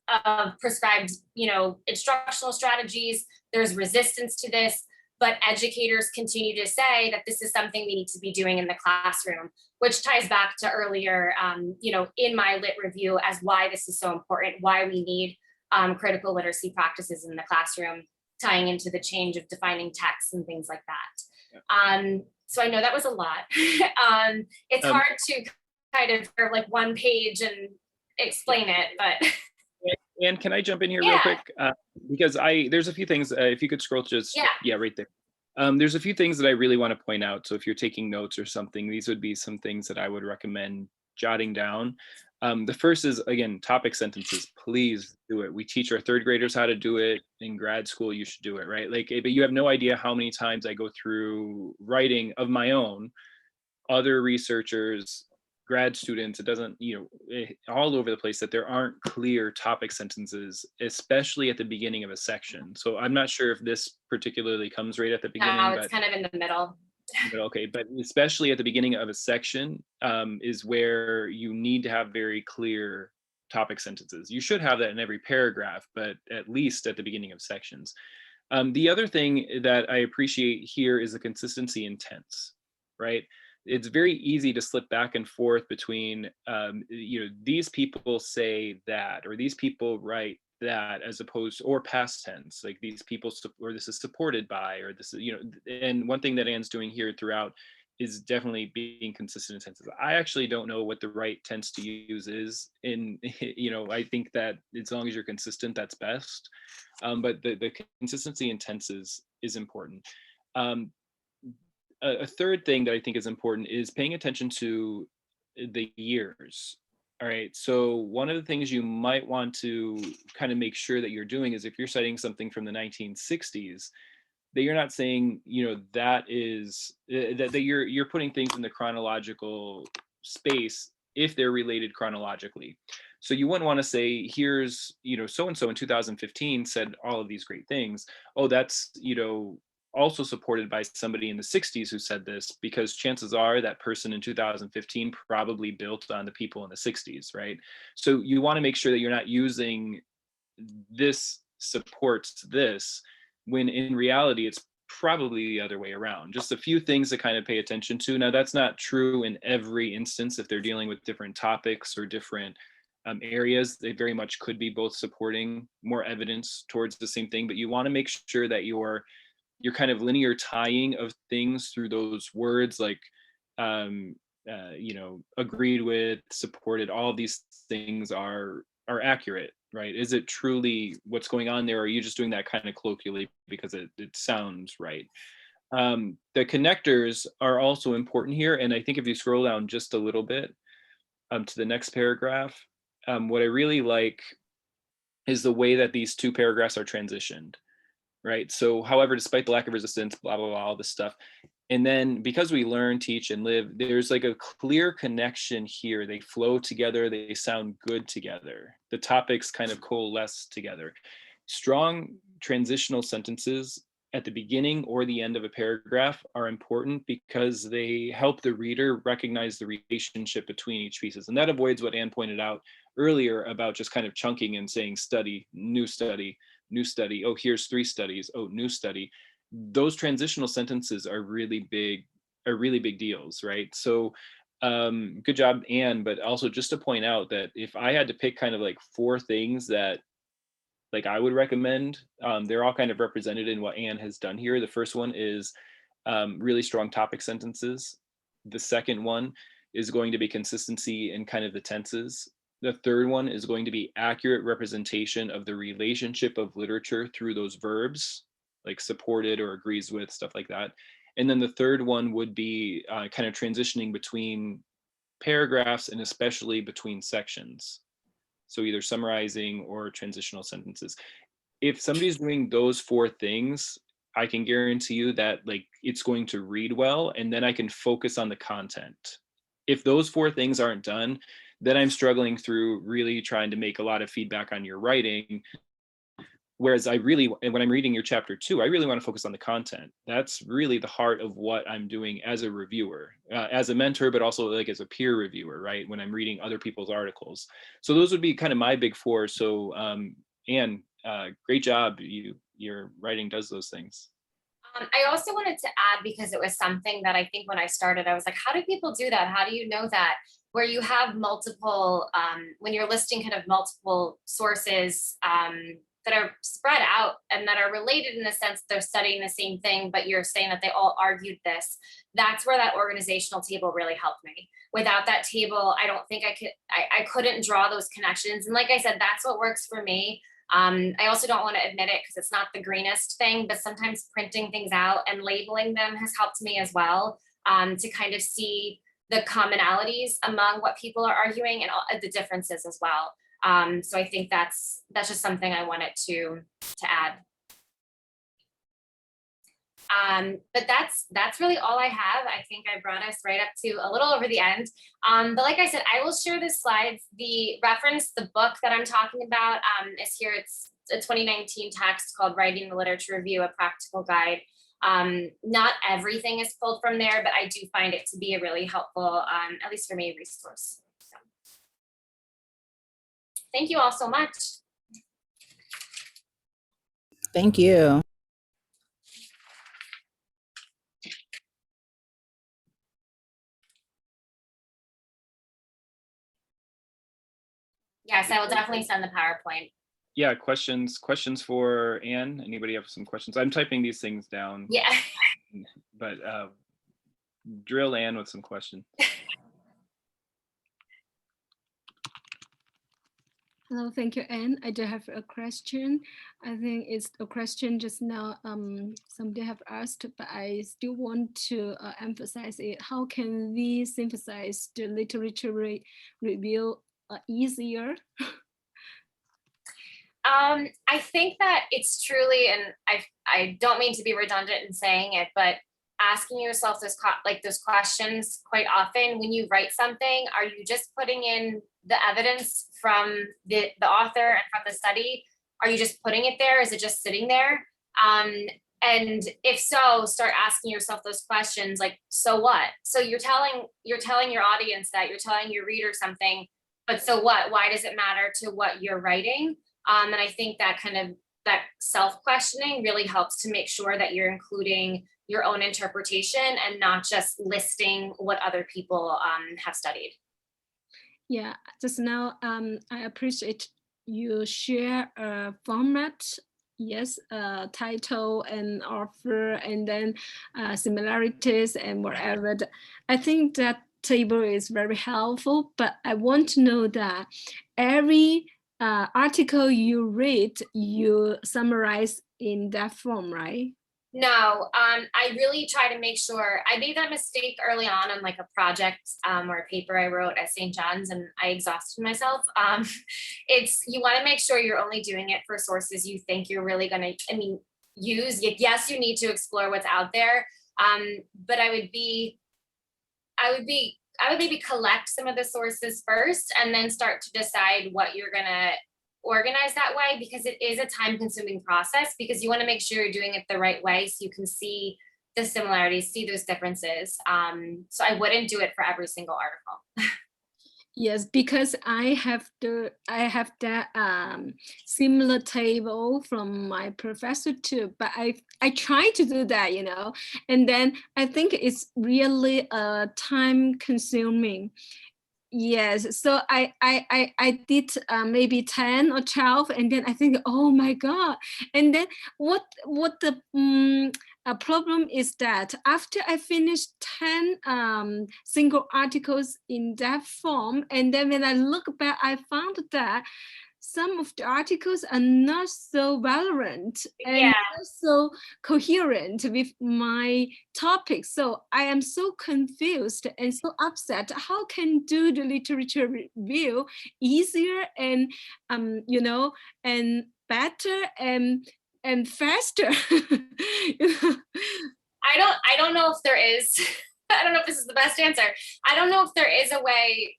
of prescribed, you know, instructional strategies. There's resistance to this, but educators continue to say that this is something we need to be doing in the classroom, which ties back to earlier, you know, in my lit review as why this is so important, why we need critical literacy practices in the classroom, tying into the change of defining text and things like that. Yeah. So I know that was a lot. It's hard to kind of like one page and explain it, but. And can I jump in here Yeah. real quick? Because there's a few things, if you could scroll just, yeah, right there. There's a few things that I really want to point out. So if you're taking notes or something, these would be some things that I would recommend jotting down. The first is, again, topic sentences. Please do it. We teach our third graders how to do it. In grad school, you should do it, right? Like, but you have no idea how many times I go through writing of my own, other researchers, grad students, it doesn't, all over the place, that there aren't clear topic sentences, especially at the beginning of a section. So I'm not sure if this particularly comes right at the beginning, No, it's but kind of in the middle. okay, but especially at the beginning of a section is where you need to have very clear topic sentences. You should have that in every paragraph, but at least at the beginning of sections. The other thing that I appreciate here is the consistency in tense, right? It's very easy to slip back and forth between, these people say that, or these people write that, as opposed, or past tense, like these people, or this is supported by, or this is, and one thing that Anne's doing here throughout is definitely being consistent in tenses. I actually don't know what the right tense to use is in, I think that as long as you're consistent, that's best. But the consistency in tenses is important. A third thing that I think is important is paying attention to the years. All right. So one of the things you might want to kind of make sure that you're doing is, if you're citing something from the 1960s, that you're not saying, that is that you're putting things in the chronological space if they're related chronologically. So you wouldn't want to say, here's, so and so in 2015 said all of these great things. Oh, that's, also supported by somebody in the 60s who said this, because chances are that person in 2015 probably built on the people in the 60s, right? So you want to make sure that you're not using this supports this, when in reality it's probably the other way around. Just a few things to kind of pay attention to. Now, that's not true in every instance. If they're dealing with different topics or different areas, they very much could be both supporting more evidence towards the same thing, but you want to make sure that you're kind of linear tying of things through those words, like agreed with, supported, all of these things are accurate, right? Is it truly what's going on there, or are you just doing that kind of colloquially because it sounds right? The connectors are also important here, and I think if you scroll down just a little bit to the next paragraph, what I really like is the way that these two paragraphs are transitioned. Right. So, however, despite the lack of resistance, blah, blah, blah, all this stuff. And then because we learn, teach, and live, there's like a clear connection here. They flow together. They sound good together. The topics kind of coalesce together. Strong transitional sentences at the beginning or the end of a paragraph are important because they help the reader recognize the relationship between each pieces. And that avoids what Anne pointed out earlier about just kind of chunking and saying study, new study, new study. Oh, here's 3 studies. Oh, new study. Those transitional sentences are really big deals, right? So good job, Anne. But also just to point out that if I had to pick kind of like 4 things that like I would recommend, they're all kind of represented in what Anne has done here. The first one is really strong topic sentences. The second one is going to be consistency in kind of the tenses. The third one is going to be accurate representation of the relationship of literature through those verbs, like supported or agrees with, stuff like that. And then the third one would be kind of transitioning between paragraphs and especially between sections. So either summarizing or transitional sentences. If somebody's doing those 4 things, I can guarantee you that like it's going to read well, and then I can focus on the content. If those 4 things aren't done, then I'm struggling through really trying to make a lot of feedback on your writing. Whereas when I'm reading your chapter 2, I really want to focus on the content. That's really the heart of what I'm doing as a reviewer, as a mentor, but also like as a peer reviewer, right? When I'm reading other people's articles. So those would be kind of my big 4. So Anne, great job. Your writing does those things. I also wanted to add, because it was something that I think when I started, I was like, how do people do that? How do you know that? Where you have multiple, when you're listing kind of multiple sources that are spread out and that are related in the sense they're studying the same thing, but you're saying that they all argued this, that's where that organizational table really helped me. Without that table, I don't think I couldn't draw those connections. And like I said, that's what works for me. I also don't want to admit it because it's not the greenest thing, but sometimes printing things out and labeling them has helped me as well, to kind of see the commonalities among what people are arguing and all the differences as well. So I think that's just something I wanted to add. But that's really all I have. I think I brought us right up to a little over the end. But like I said, I will share the slides. The reference, the book that I'm talking about is here. It's a 2019 text called Writing the Literature Review, a Practical Guide. Not everything is pulled from there, but I do find it to be a really helpful, at least for me, resource. So, thank you all so much. Thank you. Yes, I will definitely send the PowerPoint. Yeah, questions for Anne? Anybody have some questions? I'm typing these things down. Yeah. But drill Anne with some questions. Hello, thank you, Anne. I do have a question. I think it's a question just now somebody have asked, but I still want to emphasize it. How can we synthesize the literature review easier? I think that it's truly, and I don't mean to be redundant in saying it, but asking yourself those questions quite often when you write something. Are you just putting in the evidence from the author and from the study? Are you just putting it there? Is it just sitting there? And if so, start asking yourself those questions like, so what? So you're telling your audience that, you're telling your reader something, but so what? Why does it matter to what you're writing? And I think that that self-questioning really helps to make sure that you're including your own interpretation and not just listing what other people have studied. Yeah, just now I appreciate you share a format. Yes, title and author, and then similarities and whatever. I think that table is very helpful, but I want to know that every article you read, you summarize in that form, right? No, I really try to make sure. I made that mistake early on like a project or a paper I wrote at St. John's, and I exhausted myself. You want to make sure you're only doing it for sources you think you're really going to, use. Yes, you need to explore what's out there, but I would maybe collect some of the sources first and then start to decide what you're going to organize that way, because it is a time-consuming process, because you want to make sure you're doing it the right way so you can see the similarities, see those differences. So I wouldn't do it for every single article. Yes, because I have that similar table from my professor too, but I try to do that, and then I think it's really time consuming. Yes, so I did maybe 10 or 12, and then I think, oh my God. And then what the problem is that after I finished 10 single articles in that form, and then when I look back, I found that some of the articles are not so relevant and not so coherent with my topic. So I am so confused and so upset. How can do the literature review easier and and better and faster? I don't know if there is. I don't know if this is the best answer. I don't know if there is a way.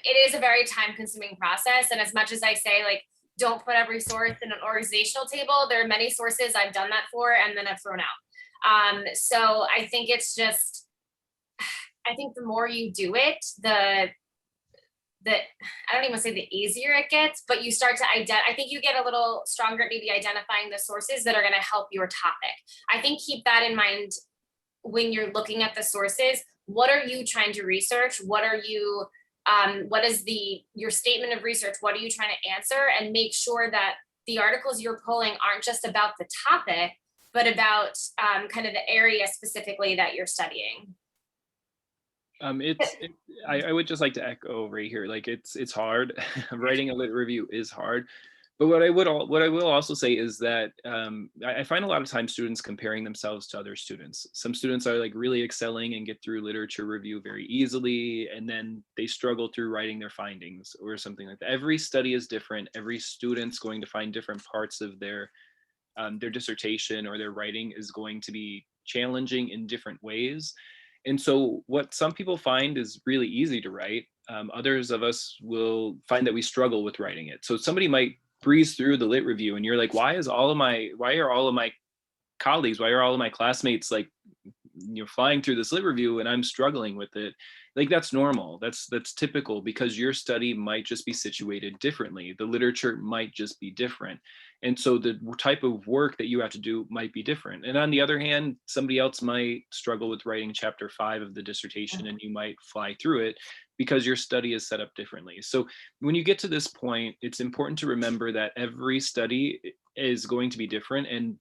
It is a very time-consuming process, and as much as I say, like, don't put every source in an organizational table, there are many sources I've done that for and then I've thrown out. So I think it's just, I think the more you do it, I don't even say the easier it gets, but you start to I think you get a little stronger at maybe identifying the sources that are going to help your topic. I think keep that in mind when you're looking at the sources. What are you trying to research? What is your statement of research? What are you trying to answer? And make sure that the articles you're pulling aren't just about the topic, but about kind of the area specifically that you're studying. I would just like to echo right here, like it's hard. Writing a lit review is hard. But what I will also say is that I find a lot of times students comparing themselves to other students. Some students are like really excelling and get through literature review very easily, and then they struggle through writing their findings or something like that. Every study is different. Every student's going to find different parts of their their dissertation or their writing is going to be challenging in different ways. And so what some people find is really easy to write, others of us will find that we struggle with writing it. So somebody might breeze through the lit review and you're like, why are all of my colleagues, why are all of my classmates like, flying through this lit review and I'm struggling with it? Like, that's normal. That's typical, because your study might just be situated differently. The literature might just be different. And so the type of work that you have to do might be different. And on the other hand, somebody else might struggle with writing chapter 5 of the dissertation and you might fly through it because your study is set up differently. So when you get to this point, it's important to remember that every study is going to be different. And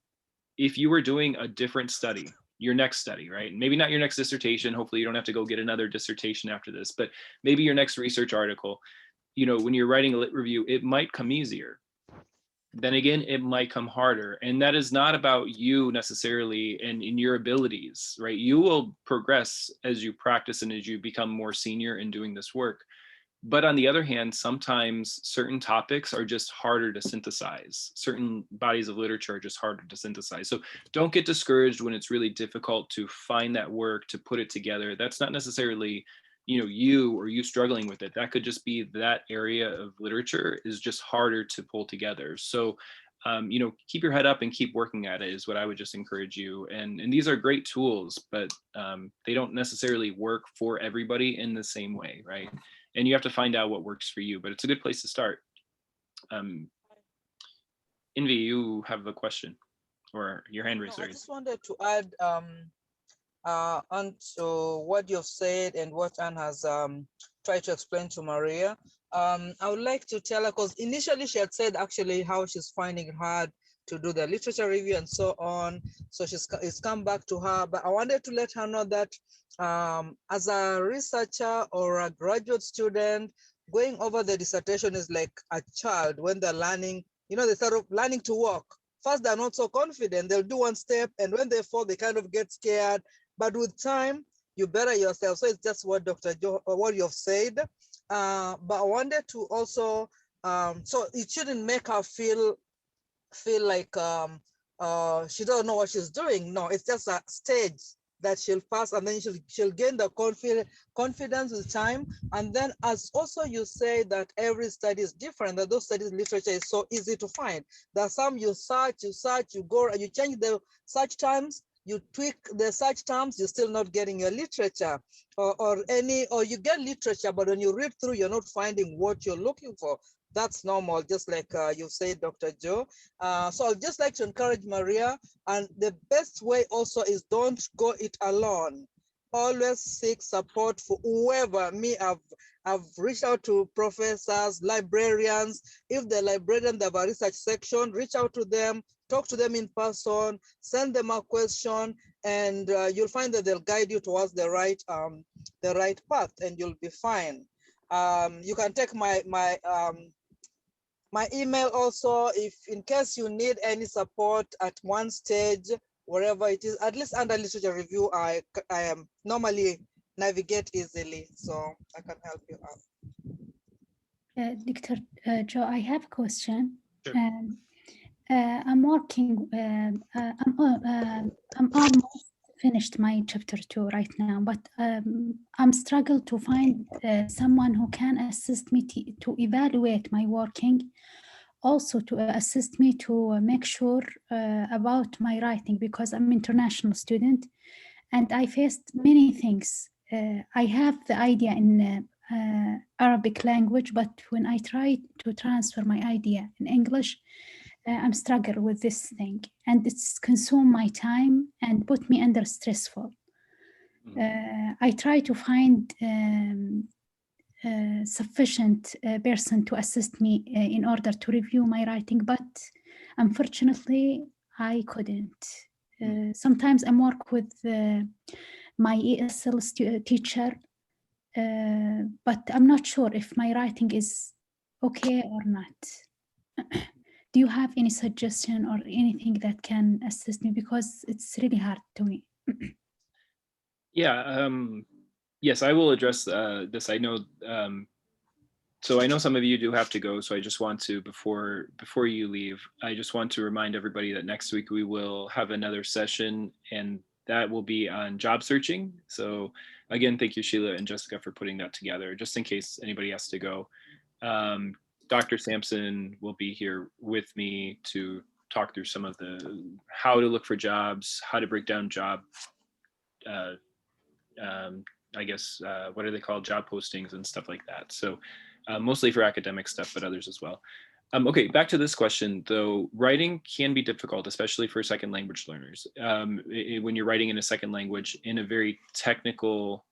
if you were doing a different study, your next study, right? Maybe not your next dissertation. Hopefully you don't have to go get another dissertation after this, but maybe your next research article, when you're writing a lit review, it might come easier. Then again, it might come harder. And that is not about you necessarily and in your abilities, right? You will progress as you practice and as you become more senior in doing this work. But on the other hand, sometimes certain topics are just harder to synthesize. Certain bodies of literature are just harder to synthesize. So don't get discouraged when it's really difficult to find that work, to put it together. That's not necessarily, you struggling with it. That could just be that area of literature is just harder to pull together. So, keep your head up and keep working at it is what I would just encourage you. And these are great tools, but they don't necessarily work for everybody in the same way, right? And you have to find out what works for you, but it's a good place to start. Envy, you have a question or your hand raised. I just wanted to add onto what you've said and what Anne has tried to explain to Maria. I would like to tell her, because initially she had said actually how she's finding it hard to do the literature review and so on. So it's come back to her, but I wanted to let her know that as a researcher or a graduate student, going over the dissertation is like a child when they're learning, they start learning to walk. First, they're not so confident. They'll do one step, and when they fall, they kind of get scared. But with time, you better yourself. So it's just what Dr. Joe, what you've said. But I wanted to also, so it shouldn't make her feel like she doesn't know what she's doing. No, it's just a stage that she'll pass, and then she'll gain the confidence with time. And then, as also you say that every study is different, that those studies literature is so easy to find. There are some you search, you go and you change the search terms, you tweak the search terms, you're still not getting your literature or you get literature, but when you read through, you're not finding what you're looking for. That's normal, just like you said, Dr. Joe. So I'd just like to encourage Maria, and the best way also is don't go it alone. Always seek support for whoever. I've reached out to professors, librarians. If the librarian, they have a research section, reach out to them, talk to them in person, send them a question, and you'll find that they'll guide you towards the right path, and you'll be fine. You can take my email also, if in case you need any support at one stage, wherever it is, at least under literature review, I am normally navigate easily, so I can help you out. Dr. Joe, I have a question. Sure. I'm working, I'm almost finished my chapter 2 right now, but I'm struggle to find someone who can assist me to evaluate my working, also to assist me to make sure about my writing, because I'm an international student and I faced many things. I have the idea in Arabic language, but when I try to transfer my idea in English, I'm struggling with this thing, and it's consume my time and put me under stressful. I try to find sufficient person to assist me in order to review my writing, but unfortunately I couldn't. Sometimes I work with my ESL teacher, but I'm not sure if my writing is okay or not. Do you have any suggestion or anything that can assist me, because it's really hard to me? Yeah, yes, I will address this. I know So I know some of you do have to go, so I just want to, before you leave, I just want to remind everybody that next week we will have another session, and that will be on job searching. So again, thank you, Sheila and Jessica, for putting that together, just in case anybody has to go. Dr. Sampson will be here with me to talk through some of the how to look for jobs, how to break down job, I guess, what are they called? Job postings and stuff like that. So mostly for academic stuff, but others as well. Okay, back to this question though. Writing can be difficult, especially for second language learners. When you're writing in a second language in a very technical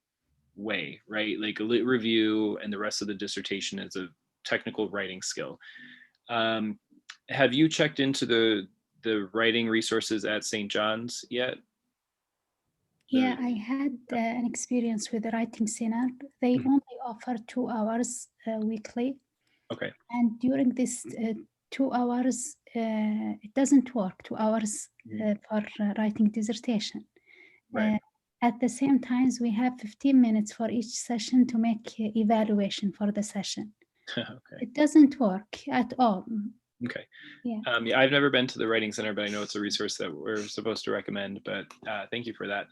way, right? Like a lit review and the rest of the dissertation is a technical writing skill. Have you checked into the writing resources at St. John's yet? Yeah, I had an experience with the Writing Center. They only offer 2 hours weekly. Okay. And during this 2 hours, it doesn't work, 2 hours for writing dissertation. Right. At the same time, we have 15 minutes for each session to make evaluation for the session. Okay. It doesn't work at all. Okay. Yeah. Yeah, I've never been to the Writing Center, but I know it's a resource that we're supposed to recommend, but thank you for that.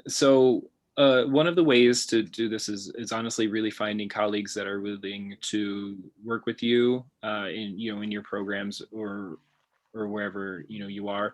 So one of the ways to do this is honestly really finding colleagues that are willing to work with you in your programs or wherever you are,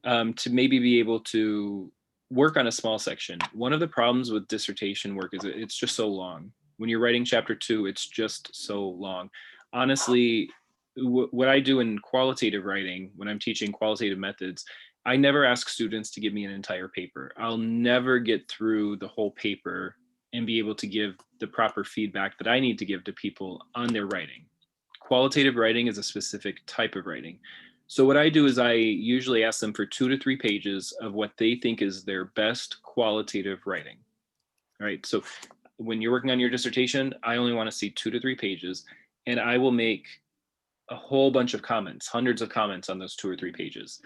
to maybe be able to work on a small section. One of the problems with dissertation work is it's just so long. When you're writing chapter 2, it's just so long. Honestly, what I do in qualitative writing, when I'm teaching qualitative methods, I never ask students to give me an entire paper. I'll never get through the whole paper and be able to give the proper feedback that I need to give to people on their writing. Qualitative writing is a specific type of writing. So what I do is I usually ask them for 2 to 3 pages of what they think is their best qualitative writing. All right. So when you're working on your dissertation, I only want to see 2 to 3 pages, and I will make a whole bunch of comments, hundreds of comments on those 2 or 3 pages.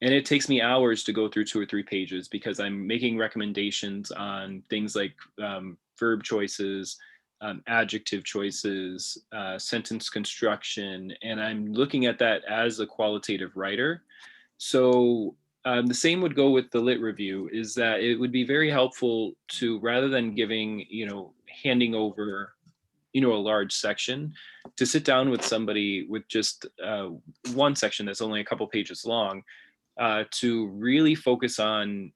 And it takes me hours to go through 2 or 3 pages because I'm making recommendations on things like verb choices, adjective choices, sentence construction, and I'm looking at that as a qualitative writer. So the same would go with the lit review, is that it would be very helpful to, rather than giving, handing over a large section, to sit down with somebody with just one section that's only a couple pages long, to really focus on,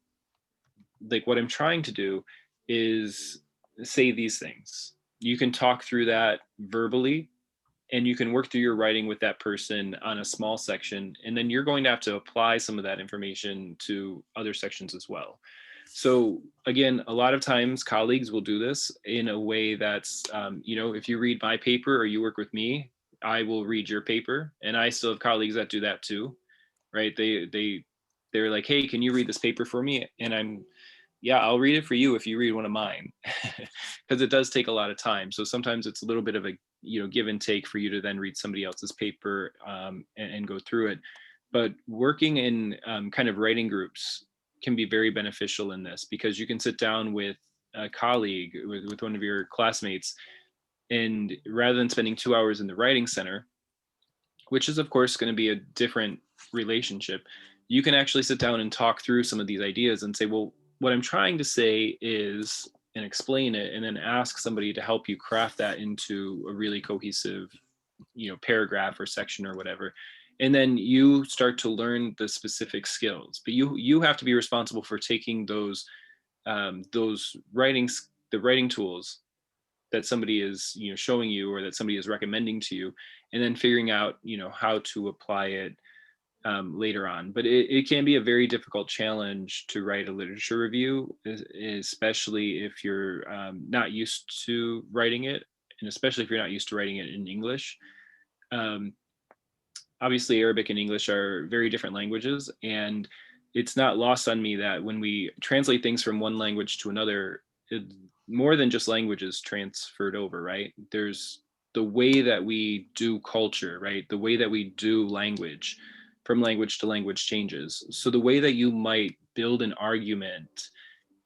like, what I'm trying to do is say these things. You can talk through that verbally, and you can work through your writing with that person on a small section, and then you're going to have to apply some of that information to other sections as well. So again, a lot of times colleagues will do this in a way that's, if you read my paper or you work with me, I will read your paper, and I still have colleagues that do that too, right? They're like, hey, can you read this paper for me? And yeah, I'll read it for you if you read one of mine, because it does take a lot of time. So sometimes it's a little bit of a give and take for you to then read somebody else's paper and go through it. But working in kind of writing groups can be very beneficial in this, because you can sit down with a colleague, with one of your classmates, and rather than spending 2 hours in the Writing Center, which is of course going to be a different relationship, you can actually sit down and talk through some of these ideas and say, well, what I'm trying to say is, and explain it, and then ask somebody to help you craft that into a really cohesive, paragraph or section or whatever. And then you start to learn the specific skills, but you have to be responsible for taking those writing tools that somebody is showing you, or that somebody is recommending to you, and then figuring out how to apply it later on. But it can be a very difficult challenge to write a literature review, especially if you're not used to writing it, and especially if you're not used to writing it in English. Obviously, Arabic and English are very different languages, and it's not lost on me that when we translate things from one language to another, more than just languages transferred over, right? There's the way that we do culture, right? The way that we do language, from language to language, changes. So the way that you might build an argument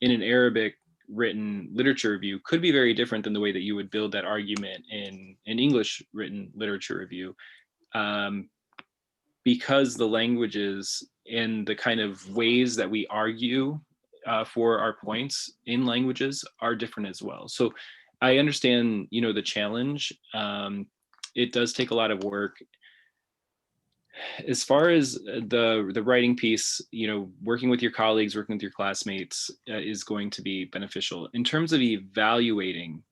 in an Arabic written literature review could be very different than the way that you would build that argument in an English written literature review. Because the languages and the kind of ways that we argue for our points in languages are different as well. So I understand, you know, the challenge. It does take a lot of work. As far as the writing piece, you know, working with your colleagues, working with your classmates is going to be beneficial. In terms of evaluating,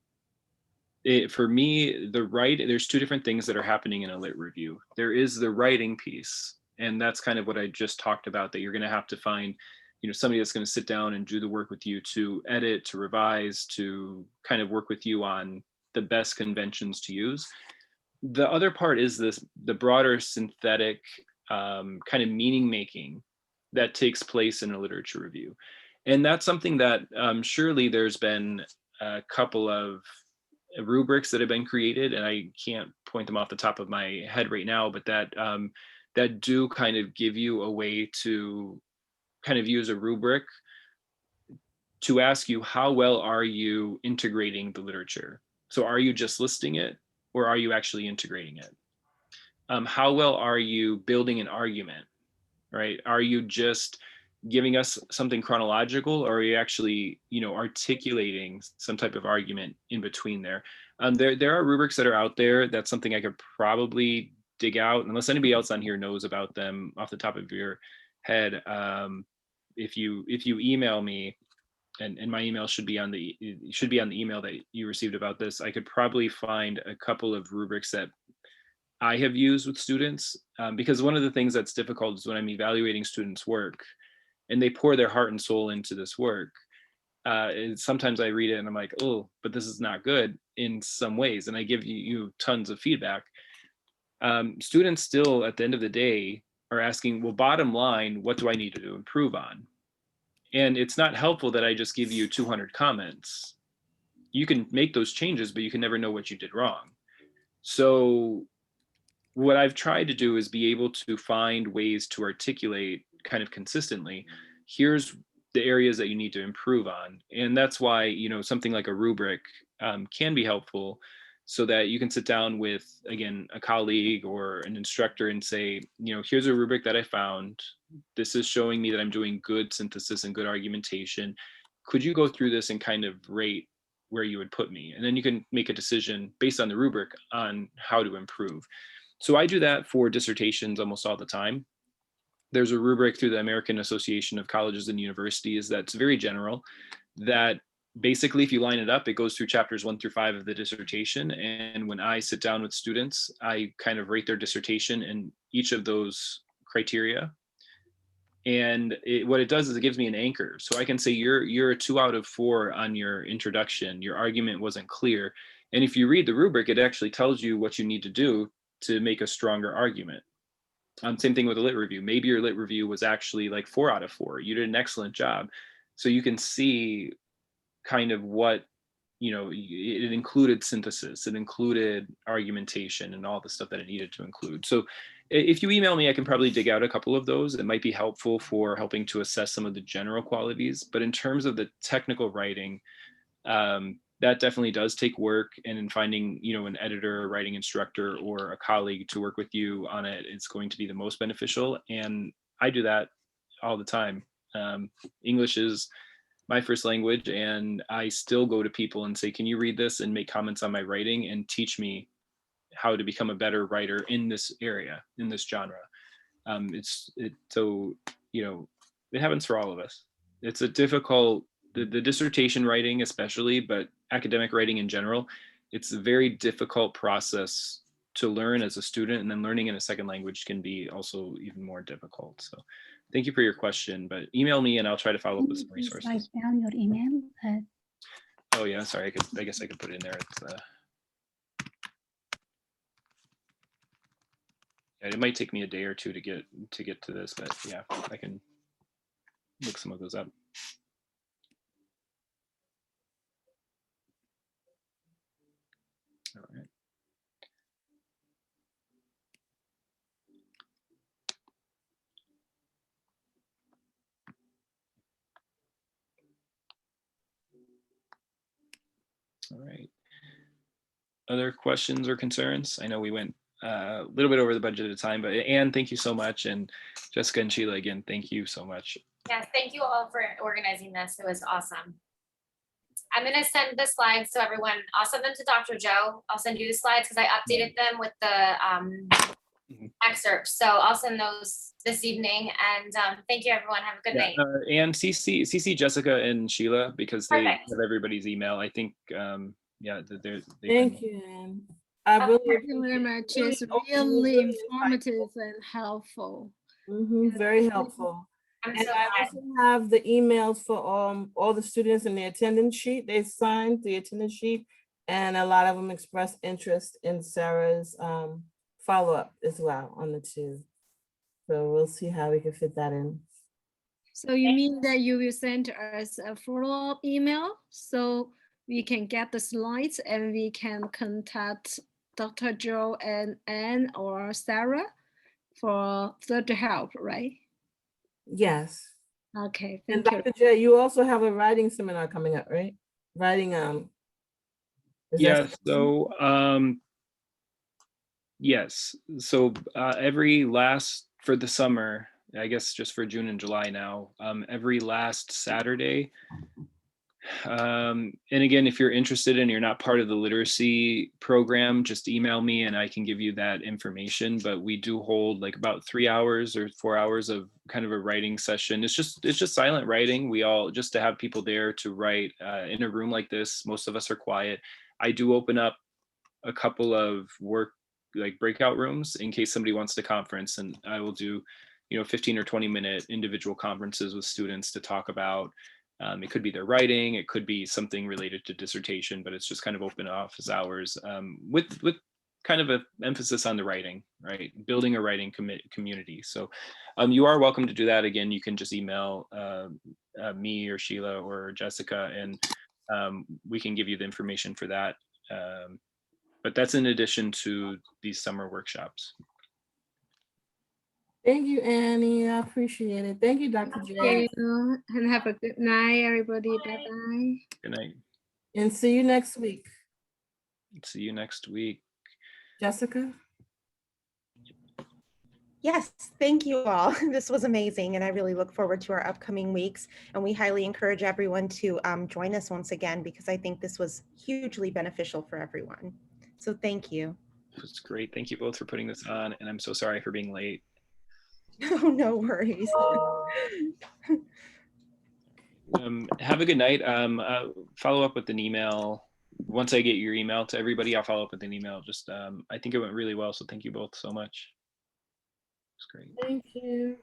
for me, there's two different things that are happening in a lit review. There is the writing piece, and that's kind of what I just talked about, that you're going to have to find, you know, somebody that's going to sit down and do the work with you to edit, to revise, to kind of work with you on the best conventions to use. The other part is the broader synthetic kind of meaning making that takes place in a literature review. And that's something that surely there's been a couple of rubrics that have been created, and I can't point them off the top of my head right now, but that do kind of give you a way to kind of use a rubric to ask you, how well are you integrating the literature? So are you just listing it, or are you actually integrating it? How well are you building an argument, right? Are you just giving us something chronological, or are you actually, you know, articulating some type of argument in between there? There are rubrics that are out there. That's something I could probably dig out, unless anybody else on here knows about them off the top of your head. If you email me, and my email should be on the email that you received about this, I could probably find a couple of rubrics that I have used with students, because one of the things that's difficult is when I'm evaluating students' work and they pour their heart and soul into this work. Sometimes I read it and I'm like, oh, but this is not good in some ways. And I give you tons of feedback. Students still, at the end of the day, are asking, well, bottom line, what do I need to improve on? And it's not helpful that I just give you 200 comments. You can make those changes, but you can never know what you did wrong. So what I've tried to do is be able to find ways to articulate kind of consistently, here's the areas that you need to improve on. And that's why, you know, something like a rubric can be helpful, so that you can sit down with, again, a colleague or an instructor and say, you know, here's a rubric that I found. This is showing me that I'm doing good synthesis and good argumentation. Could you go through this and kind of rate where you would put me? And then you can make a decision based on the rubric on how to improve. So I do that for dissertations almost all the time. There's a rubric through the American Association of Colleges and Universities that's very general, that basically, if you line it up, it goes through chapters 1 through 5 of the dissertation. And when I sit down with students, I kind of rate their dissertation in each of those criteria. And what it does is it gives me an anchor. So I can say, you're a 2 out of 4 on your introduction. Your argument wasn't clear. And if you read the rubric, it actually tells you what you need to do to make a stronger argument. Same thing with a lit review. Maybe your lit review was actually like 4 out of 4. You did an excellent job. So you can see kind of what, you know, it included synthesis, it included argumentation, and all the stuff that it needed to include. So if you email me, I can probably dig out a couple of those. It might be helpful for helping to assess some of the general qualities. But in terms of the technical writing, that definitely does take work. And in finding, you know, an editor, a writing instructor, or a colleague to work with you on it, it's going to be the most beneficial. And I do that all the time. English is my first language, and I still go to people and say, can you read this and make comments on my writing and teach me how to become a better writer in this area, in this genre. So, you know, it happens for all of us. It's a difficult, the dissertation writing especially, but academic writing in general, it's a very difficult process to learn as a student, and then learning in a second language can be also even more difficult. So thank you for your question, but email me and I'll try to follow up with some Please resources. write down your email. Oh yeah, sorry, I guess I could put it in there. It's, it might take me a day or two to get to this, but yeah, I can look some of those up. All right. All right. Other questions or concerns? I know we went a little bit over the budget at a time, but Anne, thank you so much. And Jessica and Sheila, again, thank you so much. Yes, thank you all for organizing this. It was awesome. I'm gonna send the slides to everyone. I'll send them to Dr. Joe. I'll send you the slides because I updated them with the excerpts. So I'll send those this evening. And thank you, everyone. Have a good night. And CC Jessica and Sheila, because they Perfect. have everybody's email. I think, yeah, Thank you, Anne. I really Thank you very much. It's really informative and helpful. very helpful. I'm And so I glad. also have the emails for all the students in the attendance sheet. They signed the attendance sheet, and a lot of them expressed interest in Sarah's follow-up as well on the two. So we'll see how we can fit that in. So you mean that you will send us a follow-up email so we can get the slides and we can contact Dr. Joe and Anne or Sarah for further help, right? Yes. Okay, And thank you. Dr. J, you also have a writing seminar coming up, right? Writing, is Yeah, that- so yes, so every last, for the summer, I guess just for June and July now, every last Saturday. And again, if you're interested and you're not part of the literacy program, just email me and I can give you that information. But we do hold like about 3 hours or 4 hours of kind of a writing session. It's just silent writing. We all, just to have people there to write in a room like this. Most of us are quiet. I do open up a couple of work, like breakout rooms in case somebody wants to conference, and I will do, 15 or 20-minute individual conferences with students to talk about. It could be their writing, it could be something related to dissertation, but it's just kind of open office hours with kind of an emphasis on the writing, right? Building a writing community. So you are welcome to do that. Again, you can just email me or Sheila or Jessica, and we can give you the information for that. But that's in addition to these summer workshops. Thank you, Annie. I appreciate it. Thank you, Dr. J. Thank you, and have a good night, everybody. Bye-bye. Good night. And see you next week. See you next week. Jessica? Yes, thank you all. This was amazing, and I really look forward to our upcoming weeks. And we highly encourage everyone to join us once again, because I think this was hugely beneficial for everyone. So thank you. It was great. Thank you both for putting this on, and I'm so sorry for being late. Oh, no worries. Have a good night. Follow up with an email. Once I get your email to everybody, I'll follow up with an email. Just I think it went really well, so thank you both so much. It's great. Thank you.